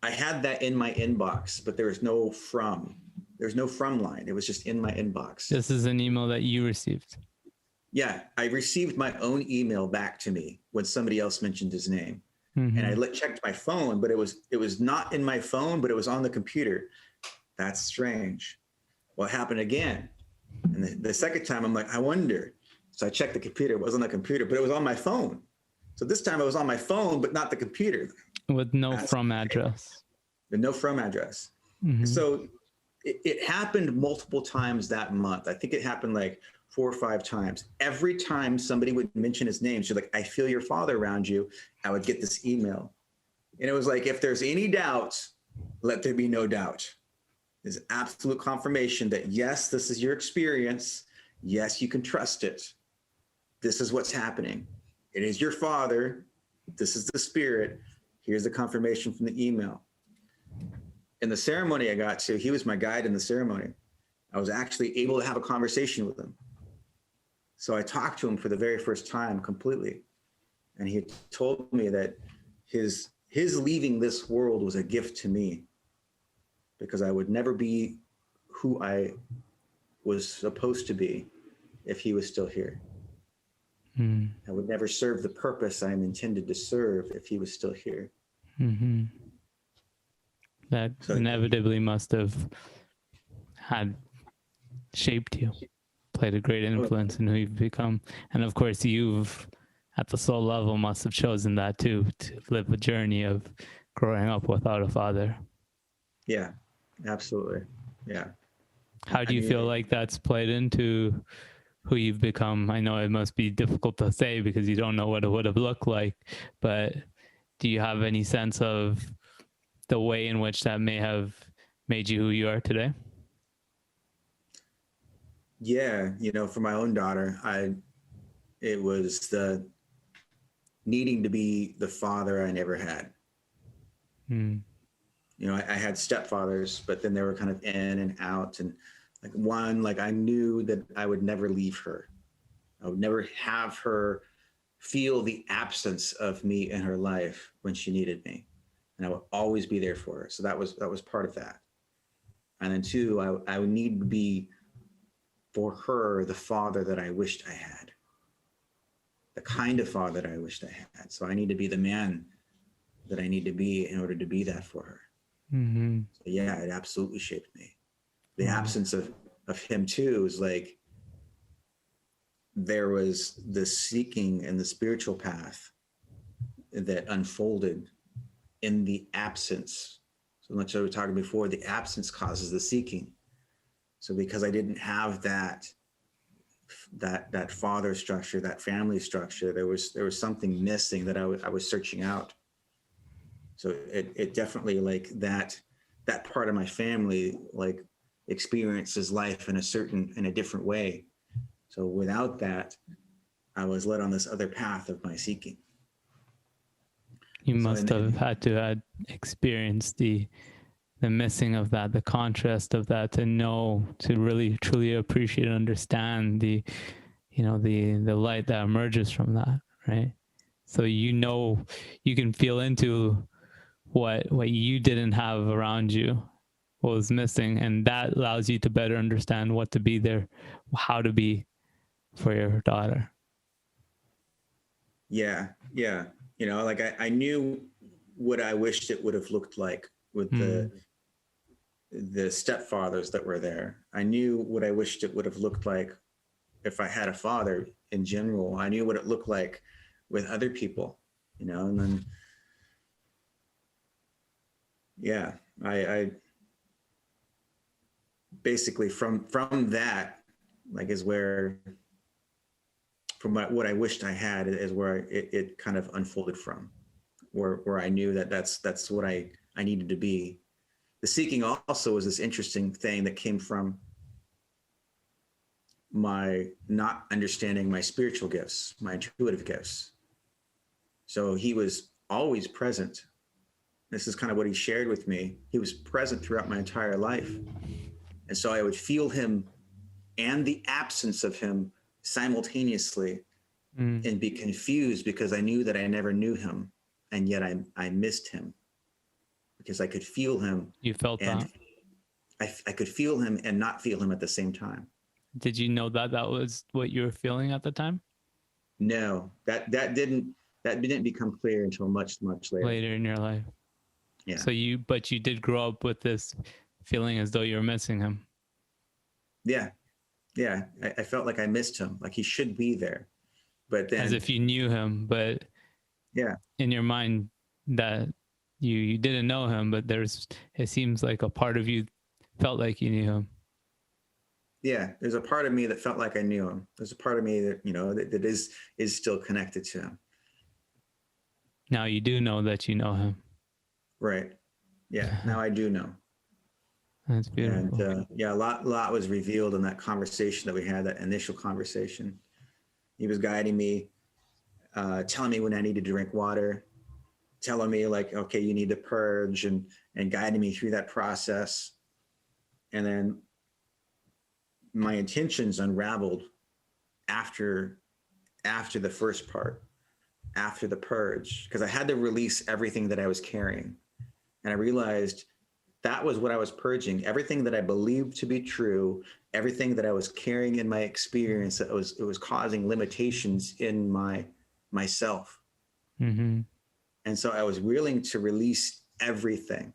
Speaker 2: I had that in my inbox, but there was no from. There's no from line. It was just in my inbox.
Speaker 1: This is an email that you received.
Speaker 2: Yeah, I received my own email back to me when somebody else mentioned his name.
Speaker 1: Mm-hmm.
Speaker 2: And I checked my phone, but it was not in my phone, but it was on the computer. That's strange. Well, it happened again. And the second time I'm like, I wonder. So I checked the computer. It wasn't on the computer, but it was on my phone. So this time it was on my phone, but not the computer.
Speaker 1: With no from address.
Speaker 2: With no from address.
Speaker 1: Mm-hmm.
Speaker 2: So it happened multiple times that month. I think it happened like 4 or 5 times. Every time somebody would mention his name, she's like, I feel your father around you, I would get this email. And it was like, if there's any doubt, let there be no doubt. There's absolute confirmation that yes, this is your experience. Yes, you can trust it. This is what's happening. It is your father. This is the spirit. Here's the confirmation from the email. In the ceremony I got to, he was my guide in the ceremony. I was actually able to have a conversation with him. So I talked to him for the very first time completely. And he told me that his leaving this world was a gift to me because I would never be who I was supposed to be if he was still here.
Speaker 1: Mm.
Speaker 2: I would never serve the purpose I'm intended to serve if he was still here.
Speaker 1: Mm-hmm. That
Speaker 2: So,
Speaker 1: inevitably must have had shaped you, played a great influence in who you've become. And of course, you've, at the soul level, must have chosen that too, to live a journey of growing up without a father.
Speaker 2: Yeah, absolutely. Yeah.
Speaker 1: How do you feel like that's played into who you've become? I know it must be difficult to say because you don't know what it would have looked like, but do you have any sense of the way in which that may have made you who you are today?
Speaker 2: Yeah, for my own daughter, it was the needing to be the father I never had.
Speaker 1: Mm.
Speaker 2: I had stepfathers, but then they were kind of in and out. And like I knew that I would never leave her. I would never have her feel the absence of me in her life when she needed me. And I would always be there for her. So that was part of that. And then two, I would need to be for her the father that I wished I had, the kind of father that I wished I had. So I need to be the man that I need to be in order to be that for her.
Speaker 1: Mm-hmm.
Speaker 2: So yeah, it absolutely shaped me. The absence of him too is like, there was the seeking and the spiritual path that unfolded in the absence. So much as we were talking before, the absence causes the seeking. So because I didn't have that father structure, that family structure, there was something missing that I was searching out. So it definitely, like, that part of my family, like, experiences life in a different way. So without that, I was led on this other path of my seeking.
Speaker 1: You must have had to experience the missing of that, the contrast of that, to know, to really truly appreciate and understand the light that emerges from that, right? So you can feel into what you didn't have around you, what was missing, and that allows you to better understand what to be there, how to be for your daughter.
Speaker 2: Yeah. Like I knew what I wished it would have looked like with the stepfathers that were there. I knew what I wished it would have looked like if I had a father in general. I knew what it looked like with other people, and then, yeah, I basically from that, like, is where, from what I wished I had, is where it kind of unfolded from, where I knew that's what I needed to be. The seeking also was this interesting thing that came from my not understanding my spiritual gifts, my intuitive gifts. So he was always present. This is kind of what he shared with me. He was present throughout my entire life. And so I would feel him and the absence of him simultaneously and be confused because I knew that I never knew him. And yet I missed him because I could feel him.
Speaker 1: You felt that?
Speaker 2: I could feel him and not feel him at the same time.
Speaker 1: Did you know that was what you were feeling at the time?
Speaker 2: No, that didn't become clear until much later.
Speaker 1: Later in your life.
Speaker 2: Yeah.
Speaker 1: So you did grow up with this feeling as though you were missing him.
Speaker 2: Yeah. I felt like I missed him, like he should be there, but then,
Speaker 1: as if you knew him, but
Speaker 2: yeah,
Speaker 1: in your mind that you didn't know him, but it seems like a part of you felt like you knew him.
Speaker 2: Yeah, there's a part of me that felt like I knew him. There's a part of me that, that is still connected to him.
Speaker 1: Now you do know that you know him.
Speaker 2: Right. Yeah. Now I do know.
Speaker 1: That's beautiful.
Speaker 2: And a lot was revealed in that conversation that we had, that initial conversation. He was guiding me, telling me when I needed to drink water, telling me, like, okay, you need to purge, and guiding me through that process. And then my intentions unraveled after the first part, after the purge, because I had to release everything that I was carrying. And I realized that was what I was purging. Everything that I believed to be true, everything that I was carrying in my experience, it was causing limitations in myself.
Speaker 1: Mm-hmm.
Speaker 2: And so I was willing to release everything.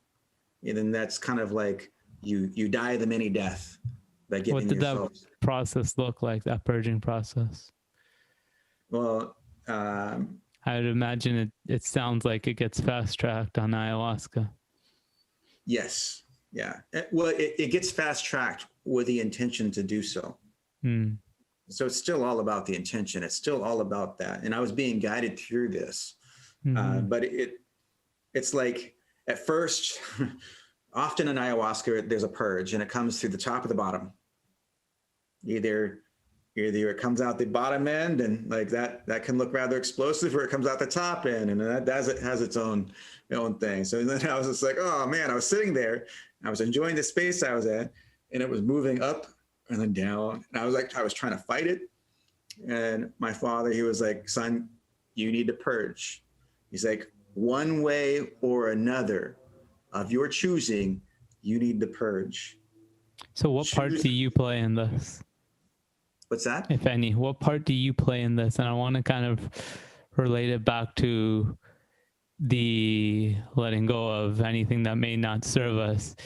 Speaker 2: And then that's kind of like you die the mini death by giving
Speaker 1: What did
Speaker 2: yourself.
Speaker 1: that process look like, that purging process?
Speaker 2: Well,
Speaker 1: I would imagine it sounds like it gets fast-tracked on ayahuasca.
Speaker 2: Yes. Yeah. It gets fast-tracked with the intention to do so. So it's still all about the intention. It's still all about that. And I was being guided through this. But it's like, at first, often in ayahuasca, there's a purge, and it comes through the top or the bottom. Either either it comes out the bottom end, and like that can look rather explosive, or it comes out the top end, and that has its own thing. So then I was just like, oh man, I was sitting there, I was enjoying the space I was at, and it was moving up and then down, and I was trying to fight it. And my father, he was like, son, you need to purge. He's like, one way or another of your choosing, you need to purge.
Speaker 1: So what part do you play in this?
Speaker 2: What's that?
Speaker 1: If any, what part do you play in this? And I want to kind of relate it back to the letting go of anything that may not serve us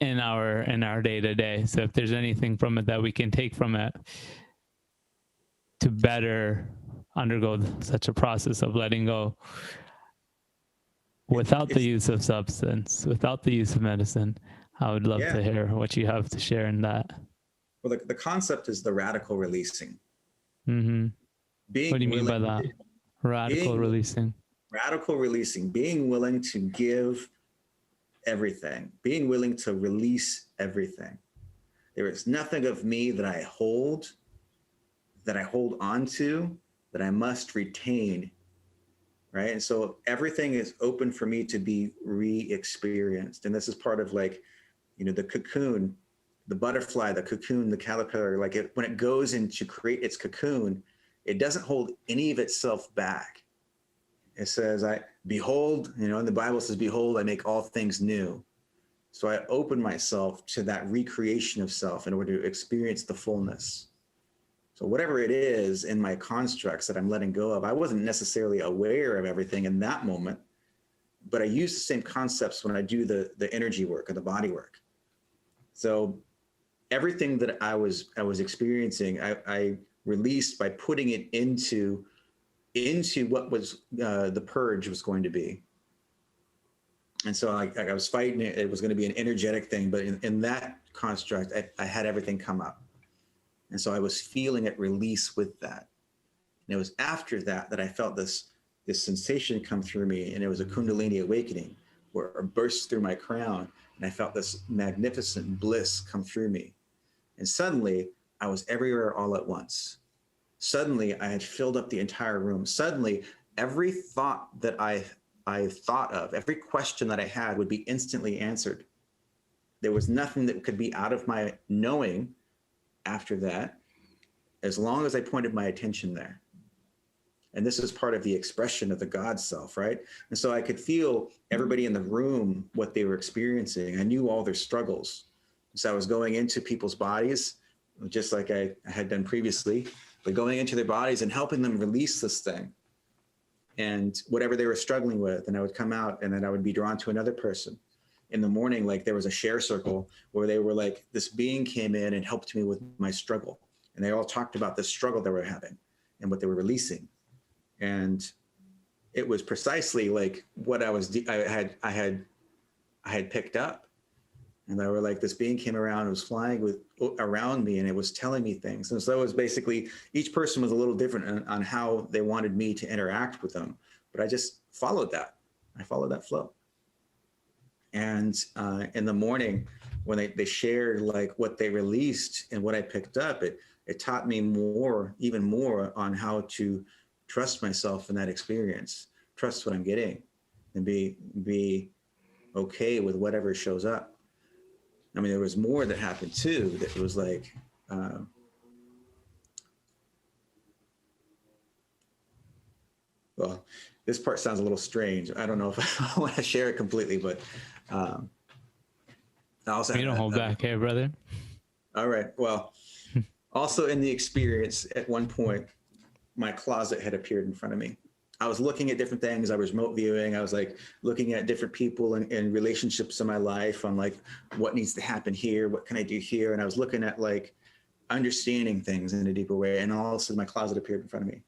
Speaker 1: in our day to day. So if there's anything from it that we can take from it to better undergo such a process of letting go without the use of substance, without the use of medicine, I would love to hear what you have to share in that.
Speaker 2: Well, the concept is the radical releasing.
Speaker 1: Mm-hmm. What do you mean by that? Radical releasing.
Speaker 2: Radical releasing, being willing to give everything, being willing to release everything. There is nothing of me that I hold on to, that I must retain, right? And so everything is open for me to be re-experienced. And this is part of like, the cocoon, the butterfly, the cocoon, the caterpillar, like when it goes in to create its cocoon, it doesn't hold any of itself back. It says, behold, and the Bible says, behold, I make all things new. So I open myself to that recreation of self in order to experience the fullness. So whatever it is in my constructs that I'm letting go of, I wasn't necessarily aware of everything in that moment, but I use the same concepts when I do the energy work or the body work. So everything that I was experiencing, I released by putting it into what was the purge was going to be. And so I was fighting it. It was going to be an energetic thing, but in that construct, I had everything come up. And so I was feeling it release with that. And it was after that I felt this sensation come through me, and it was a Kundalini awakening where it burst through my crown, and I felt this magnificent bliss come through me. And suddenly I was everywhere all at once. Suddenly I had filled up the entire room. Suddenly every thought that I thought of, every question that I had would be instantly answered. There was nothing that could be out of my knowing after that, as long as I pointed my attention there. And this is part of the expression of the God self, right? And so I could feel everybody in the room, what they were experiencing. I knew all their struggles. So I was going into people's bodies, just like I had done previously, but going into their bodies and helping them release this thing and whatever they were struggling with. And I would come out, and then I would be drawn to another person. In the morning, like there was a share circle where they were like, this being came in and helped me with my struggle. And they all talked about the struggle they were having and what they were releasing. And it was precisely like what I had picked up. And they were like, this being came around, it was flying around me, and it was telling me things. And so it was basically, each person was a little different on how they wanted me to interact with them. But I just followed that. I followed that flow. And in the morning, when they shared like what they released and what I picked up, it taught me even more on how to trust myself in that experience, trust what I'm getting, and be okay with whatever shows up. I mean, there was more that happened too, that was like, well, this part sounds a little strange. I don't know if I want to share it completely, but I also
Speaker 1: you don't hold back here, brother.
Speaker 2: All right. Well, also in the experience, at one point, my closet had appeared in front of me. I was looking at different things. I was remote viewing. I was like looking at different people and relationships in my life on like what needs to happen here. What can I do here? And I was looking at like understanding things in a deeper way. And all of a sudden my closet appeared in front of me.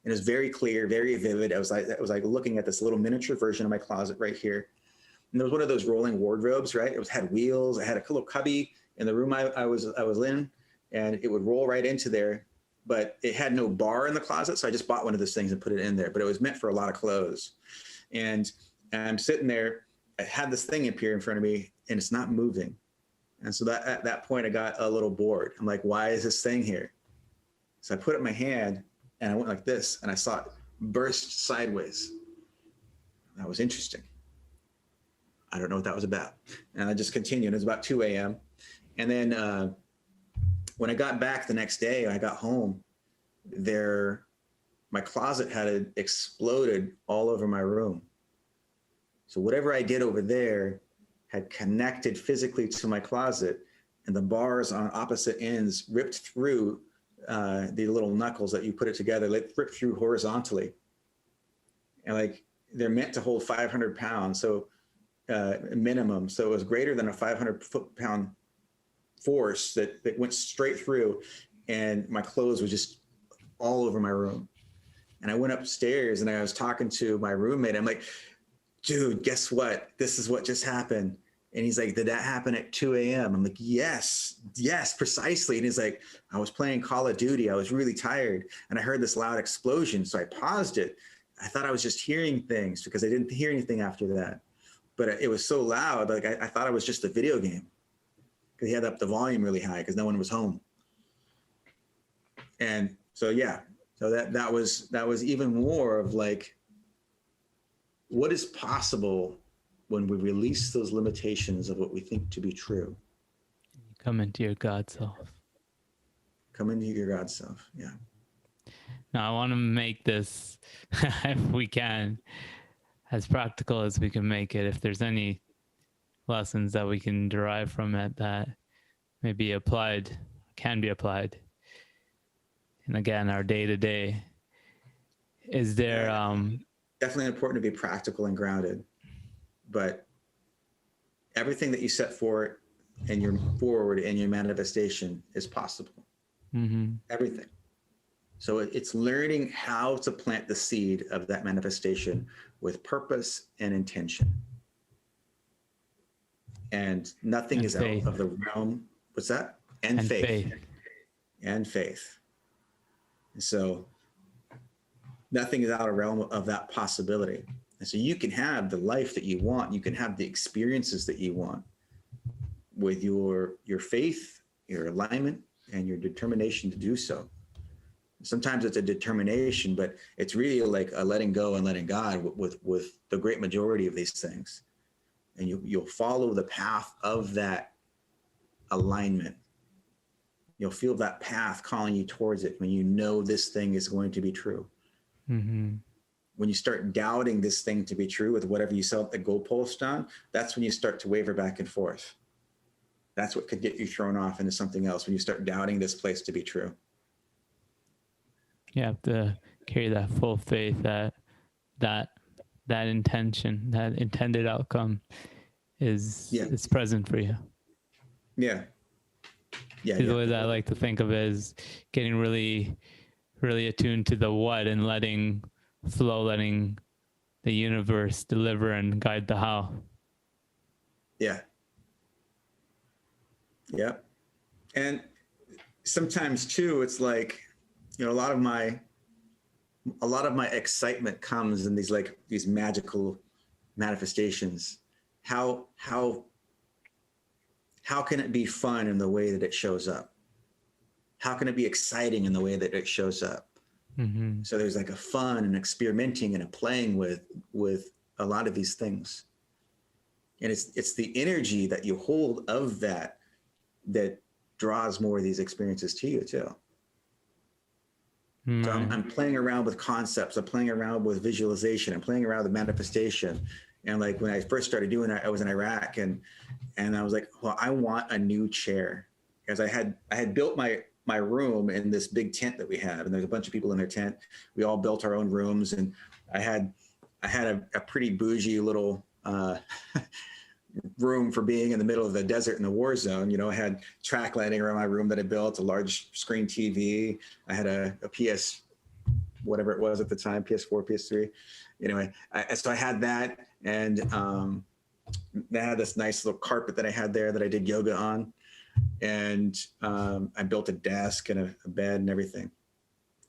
Speaker 2: And it was very clear, very vivid. I was like looking at this little miniature version of my closet right here. And there was one of those rolling wardrobes, right? It had wheels. I had a little cubby in the room I was in, and it would roll right into there. But it had no bar in the closet, so I just bought one of those things and put it in there. But it was meant for a lot of clothes. And I'm sitting there, I had this thing appear in front of me, and it's not moving. And so at that point, I got a little bored. I'm like, why is this thing here? So I put up my hand and I went like this, and I saw it burst sideways. That was interesting. I don't know what that was about. And I just continued. It was about 2 a.m. And then when I got back the next day, I got home, my closet had exploded all over my room. So whatever I did over there had connected physically to my closet, and the bars on opposite ends ripped through the little knuckles that you put it together, ripped through horizontally. And like, they're meant to hold 500 pounds, so minimum. So it was greater than a 500 pound force that went straight through, and my clothes were just all over my room. And I went upstairs and I was talking to my roommate. I'm like, dude, guess what? This is what just happened. And he's like, did that happen at 2 a.m.? I'm like, yes, precisely. And he's like, I was playing Call of Duty. I was really tired. And I heard this loud explosion. So I paused it. I thought I was just hearing things because I didn't hear anything after that. But it was so loud. Like I thought it was just a video game, because he had up the volume really high because no one was home. And so, yeah, so that was even more of like, what is possible when we release those limitations of what we think to be true?
Speaker 1: Come into your God self.
Speaker 2: Come into your God self. Yeah.
Speaker 1: Now, I want to make this, if we can, as practical as we can make it. If there's any lessons that we can derive from it that may be applied, can be applied, and again, our day-to-day, is there...
Speaker 2: Definitely important to be practical and grounded, but everything that you set forward and you're forward in your manifestation is possible.
Speaker 1: Mm-hmm.
Speaker 2: Everything. So it's learning how to plant the seed of that manifestation with purpose and intention. And nothing is out of the realm. What's that? And faith. And faith. And so nothing is out of realm of that possibility. And so you can have the life that you want. You can have the experiences that you want with your faith, your alignment, and your determination to do so. Sometimes it's a determination, but it's really like a letting go and letting God with the great majority of these things. And you'll follow the path of that alignment. You'll feel that path calling you towards it when you know this thing is going to be true.
Speaker 1: Mm-hmm.
Speaker 2: When you start doubting this thing to be true with whatever you set the goalpost on, that's when you start to waver back and forth. That's what could get you thrown off into something else, when you start doubting this place to be true. You
Speaker 1: have to carry that full faith that intention, that intended outcome is present for you.
Speaker 2: Yeah. Yeah.
Speaker 1: The way that I like to think of it is getting really, really attuned to the what and letting flow, letting the universe deliver and guide the how.
Speaker 2: Yeah. Yeah. And sometimes too, it's like, a lot of my excitement comes in these magical manifestations. How can it be fun in the way that it shows up? How can it be exciting in the way that it shows up?
Speaker 1: Mm-hmm.
Speaker 2: So there's like a fun and experimenting and a playing with a lot of these things. And it's the energy that you hold of that draws more of these experiences to you too.
Speaker 1: Mm-hmm.
Speaker 2: So I'm playing around with concepts. I'm playing around with visualization. I'm playing around with manifestation. And like when I first started doing that, I was in Iraq and I was like, well, I want a new chair, because I had built my room in this big tent that we have, and there's a bunch of people in their tent. We all built our own rooms, and I had a pretty bougie little room for being in the middle of the desert in the war zone. I had track lighting around my room that I built, a large screen TV. I had a PS, whatever it was at the time, PS4, PS3. Anyway, so I had that, and they had this nice little carpet that I had there that I did yoga on. And I built a desk and a bed and everything.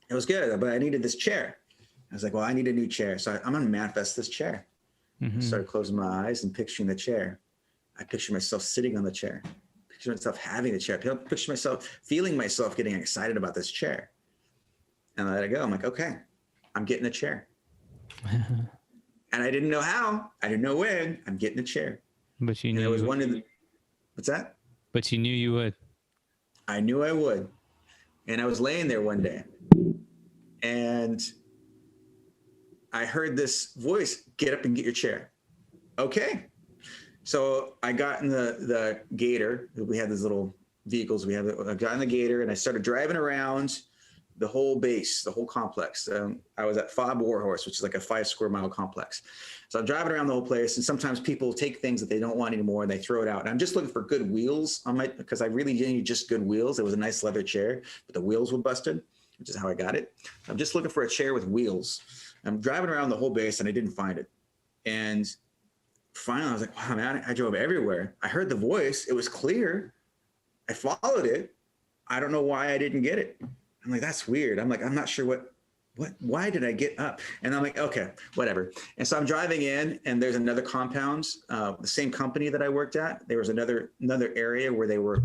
Speaker 2: It was good, but I needed this chair. I was like, well, I need a new chair. So I'm going to manifest this chair.
Speaker 1: Mm-hmm.
Speaker 2: I started closing my eyes and picturing the chair. I picture myself sitting on the chair. Picture myself having the chair. Picture myself feeling myself getting excited about this chair. And I let it go. I'm like, okay, I'm getting a chair. And I didn't know how. I didn't know when. I'm getting a chair.
Speaker 1: But you knew.
Speaker 2: And it was one of the, what's that?
Speaker 1: But you knew you would.
Speaker 2: I knew I would. And I was laying there one day, and I heard this voice, get up and get your chair. Okay. So I got in the Gator. We had these little vehicles. I got in the Gator and I started driving around the whole base, the whole complex. I was at Fob Warhorse, which is like a 5 square mile complex. So I'm driving around the whole place, and sometimes people take things that they don't want anymore and they throw it out. And I'm just looking for good wheels on because I really didn't need just good wheels. It was a nice leather chair, but the wheels were busted, which is how I got it. I'm just looking for a chair with wheels. I'm driving around the whole base and I didn't find it. And finally I was like, wow, man, I drove everywhere. I heard the voice. It was clear. I followed it. I don't know why I didn't get it. I'm like, that's weird. I'm like, I'm not sure why did I get up? And I'm like, okay, whatever. And so I'm driving in, and there's another compound, the same company that I worked at. There was another area where they were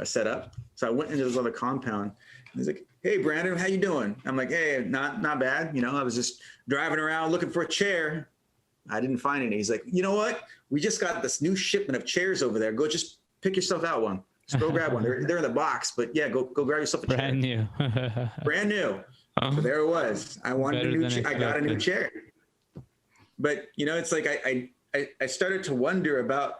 Speaker 2: set up. So I went into this other compound, and he's like, hey, Brandon, how you doing? I'm like, hey, not bad. I was just driving around looking for a chair. I didn't find any. He's like, you know what? We just got this new shipment of chairs over there. Go just pick yourself out one. Just go grab one. They're in the box, but yeah, go grab yourself a chair.
Speaker 1: Brand new.
Speaker 2: Brand new. So there it was. I wanted a new chair. I got a new chair. But it's like I started to wonder about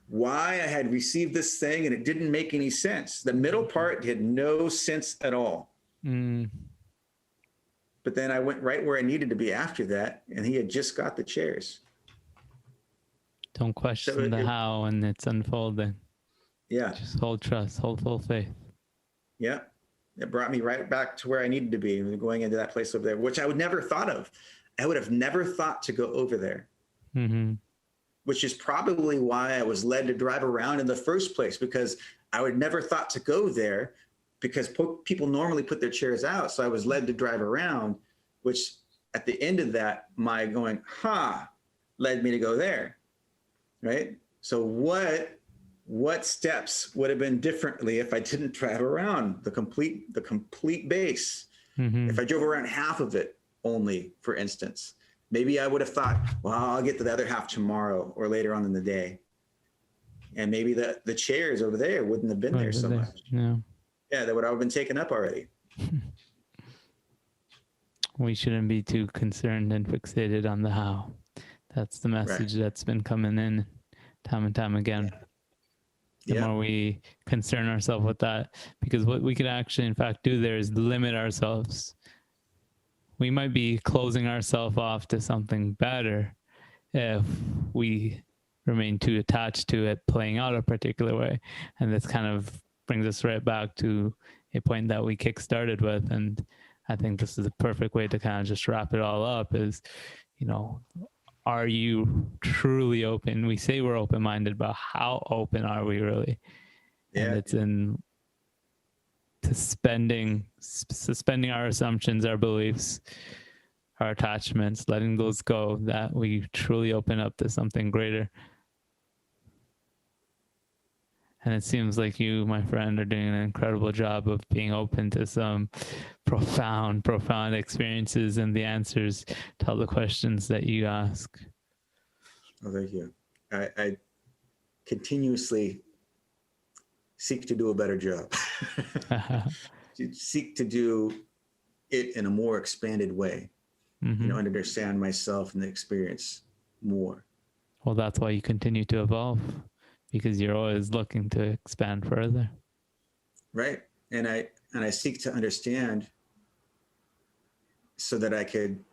Speaker 2: why I had received this thing, and it didn't make any sense. The middle part had no sense at all. But then I went right where I needed to be after that, and he had just got the chairs.
Speaker 1: Don't question the how when it's unfolding.
Speaker 2: Yeah.
Speaker 1: Just hold trust, hold full faith.
Speaker 2: Yeah. It brought me right back to where I needed to be, going into that place over there, which I would never thought of. I would have never thought to go over there, which is probably why I was led to drive around in the first place, because I would never thought to go there, because people normally put their chairs out. So I was led to drive around, which at the end of that, my going, led me to go there. Right. So what steps would have been differently if I didn't drive around the complete base? If I drove around half of it only, for instance, maybe I would have thought, well, I'll get to the other half tomorrow or later on in the day. And maybe the chairs over there wouldn't have been there so much. Yeah, they would have been taken up already.
Speaker 1: We shouldn't be too concerned and fixated on the how. That's the message that's been coming in time and time again. The more we concern ourselves with that, because what we could actually, in fact, do there is limit ourselves. We might be closing ourselves off to something better if we remain too attached to it playing out a particular way. And this kind of brings us right back to a point that we kick-started with. And I think this is a perfect way to kind of just wrap it all up is, are you truly open? We say we're open-minded, but how open are we really? Yeah. And it's in suspending our assumptions, our beliefs, our attachments, letting those go, that we truly open up to something greater. And it seems like you, my friend, are doing an incredible job of being open to some profound experiences and the answers to all the questions that you ask.
Speaker 2: Oh, thank you. I continuously seek to do a better job. Seek to do it in a more expanded way, understand myself and the experience more.
Speaker 1: Well, that's why you continue to evolve. Because you're always looking to expand further.
Speaker 2: Right. And I seek to understand so that I could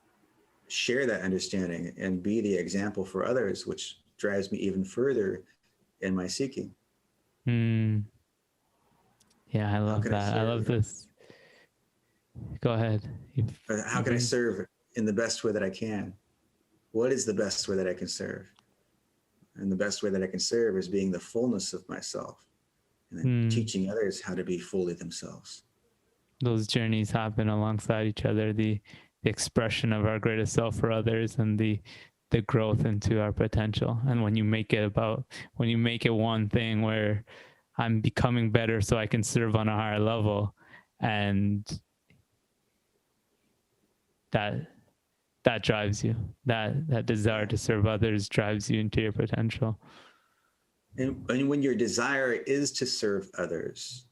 Speaker 2: share that understanding and be the example for others, which drives me even further in my seeking.
Speaker 1: Yeah, I love that. I love this. Go ahead.
Speaker 2: How can I serve in the best way that I can? What is the best way that I can serve? And the best way that I can serve is being the fullness of myself, and then teaching others how to be fully themselves. Those
Speaker 1: journeys happen alongside each other, the expression of our greatest self for others and the growth into our potential. And when you make it one thing where I'm becoming better so I can serve on a higher level, and that drives you. That desire to serve others drives you into your potential.
Speaker 2: And when your desire is to serve others,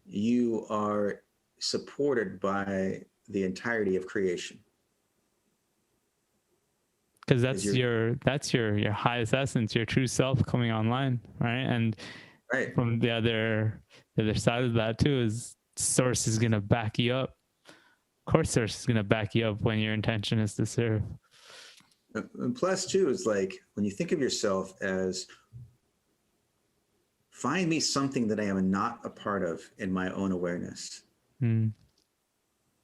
Speaker 2: you are supported by the entirety of creation.
Speaker 1: Because that's your highest essence, your true self coming online, right? And
Speaker 2: right.
Speaker 1: From the other side of that too is source is gonna back you up. Of course, source is gonna back you up when your intention is to serve.
Speaker 2: And plus, too, is like when you think of yourself as find me something that I am not a part of in my own awareness.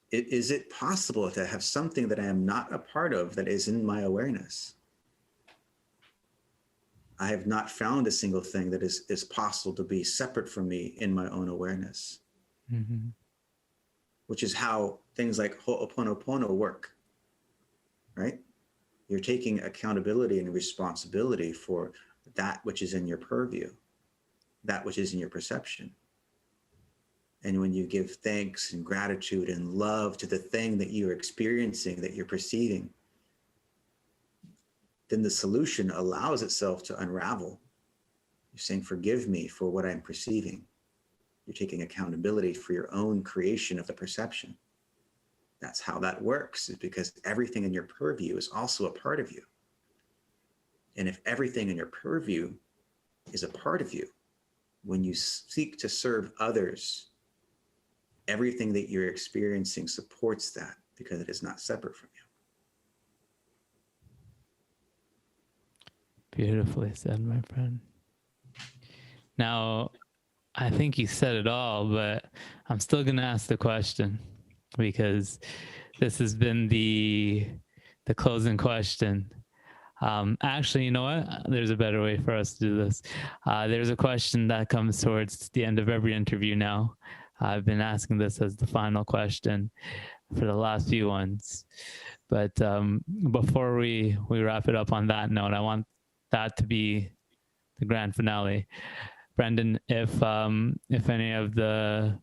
Speaker 2: Is it possible to have something that I am not a part of that is in my awareness? I have not found a single thing that is possible to be separate from me in my own awareness, which is how things like Ho'oponopono work, right? You're taking accountability and responsibility for that which is in your purview, that which is in your perception. And when you give thanks and gratitude and love to the thing that you're experiencing, that you're perceiving, then the solution allows itself to unravel. You're saying, forgive me for what I'm perceiving. You're taking accountability for your own creation of the perception. That's how that works, is because everything in your purview is also a part of you. And if everything in your purview is a part of you, when you seek to serve others, everything that you're experiencing supports that because it is not separate from you.
Speaker 1: Beautifully said, my friend. Now, I think you said it all, but I'm still going to ask the question because this has been the closing question. Actually, you know what? There's a better way for us to do this. There's a question that comes towards the end of every interview now. I've been asking this as the final question for the last few ones. But before we wrap it up on that note, I want that to be the grand finale. Brandon, if any of the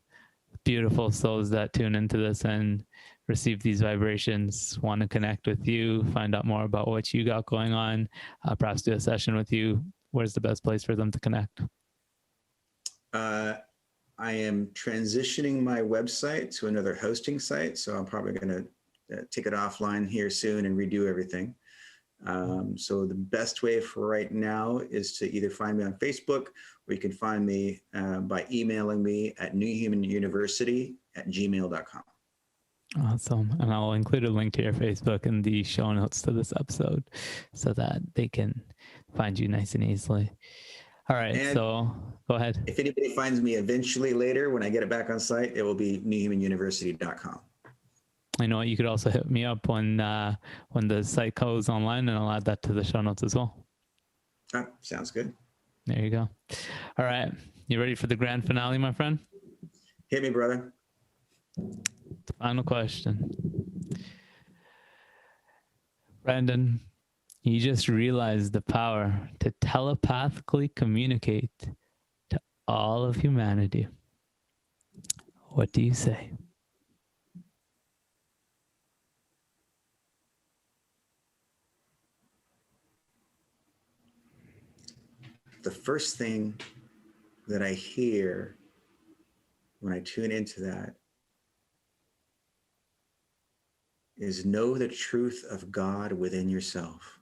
Speaker 1: beautiful souls that tune into this and receive these vibrations want to connect with you, find out more about what you got going on, perhaps do a session with you, where's the best place for them to connect?
Speaker 2: I am transitioning my website to another hosting site, so I'm probably going to take it offline here soon and redo everything. So the best way for right now is to either find me on Facebook, or you can find me by emailing me at newhumanuniversity@gmail.com.
Speaker 1: Awesome. And I'll include a link to your Facebook in the show notes to this episode so that they can find you nice and easily. All right, and so go ahead.
Speaker 2: If anybody finds me eventually later, when I get it back on site, it will be newhumanuniversity.com.
Speaker 1: I know you could also hit me up when the site goes online, and I'll add that to the show notes as well.
Speaker 2: Sounds good.
Speaker 1: There you go. All right, you ready for the grand finale, my friend?
Speaker 2: Hit me, brother.
Speaker 1: Final question. Brandon, you just realized the power to telepathically communicate to all of humanity. What do you say?
Speaker 2: The first thing that I hear when I tune into that is know the truth of God within yourself.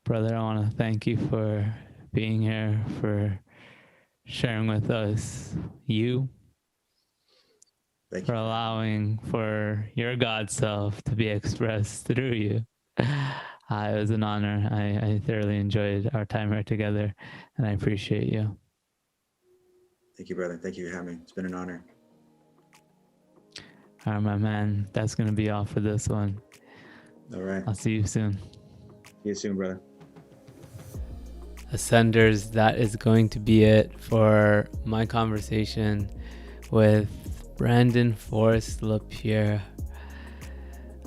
Speaker 1: Brother, I want to thank you for being here, for sharing with us for allowing for your God self to be expressed through you. It was an honor. I thoroughly enjoyed our time here together, and I appreciate you.
Speaker 2: Thank you, brother. Thank you for having me. It's been an honor.
Speaker 1: All right, my man. That's going to be all for this one.
Speaker 2: All right.
Speaker 1: I'll see you soon.
Speaker 2: See you soon, brother.
Speaker 1: Ascenders, that is going to be it for my conversation with Brandon Forrest LaPier.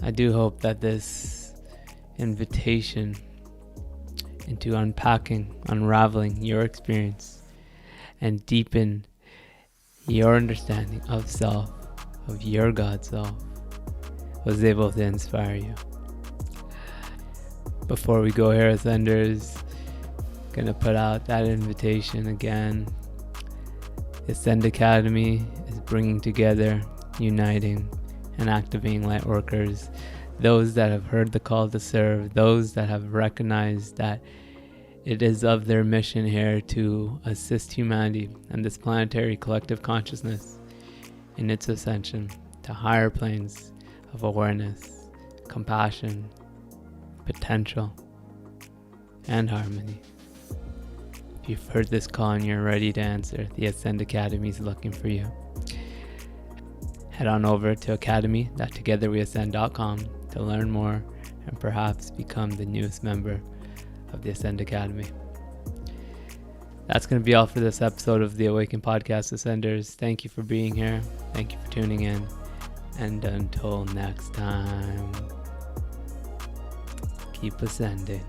Speaker 1: I do hope that this invitation into unpacking, unraveling your experience and deepen your understanding of self, of your God self, was able to inspire you. Before we go here, Ascenders, gonna put out that invitation again. The Ascend Academy is bringing together, uniting, and activating lightworkers, those that have heard the call to serve, those that have recognized that it is of their mission here to assist humanity and this planetary collective consciousness in its ascension to higher planes of awareness, compassion, potential, and harmony. If you've heard this call and you're ready to answer, the Ascend Academy is looking for you. Head on over to academy.togetherweascend.com to learn more and perhaps become the newest member of the Ascend Academy. That's going to be all for this episode of the Awaken Podcast, Ascenders. Thank you for being here. Thank you for tuning in. And until next time, keep ascending.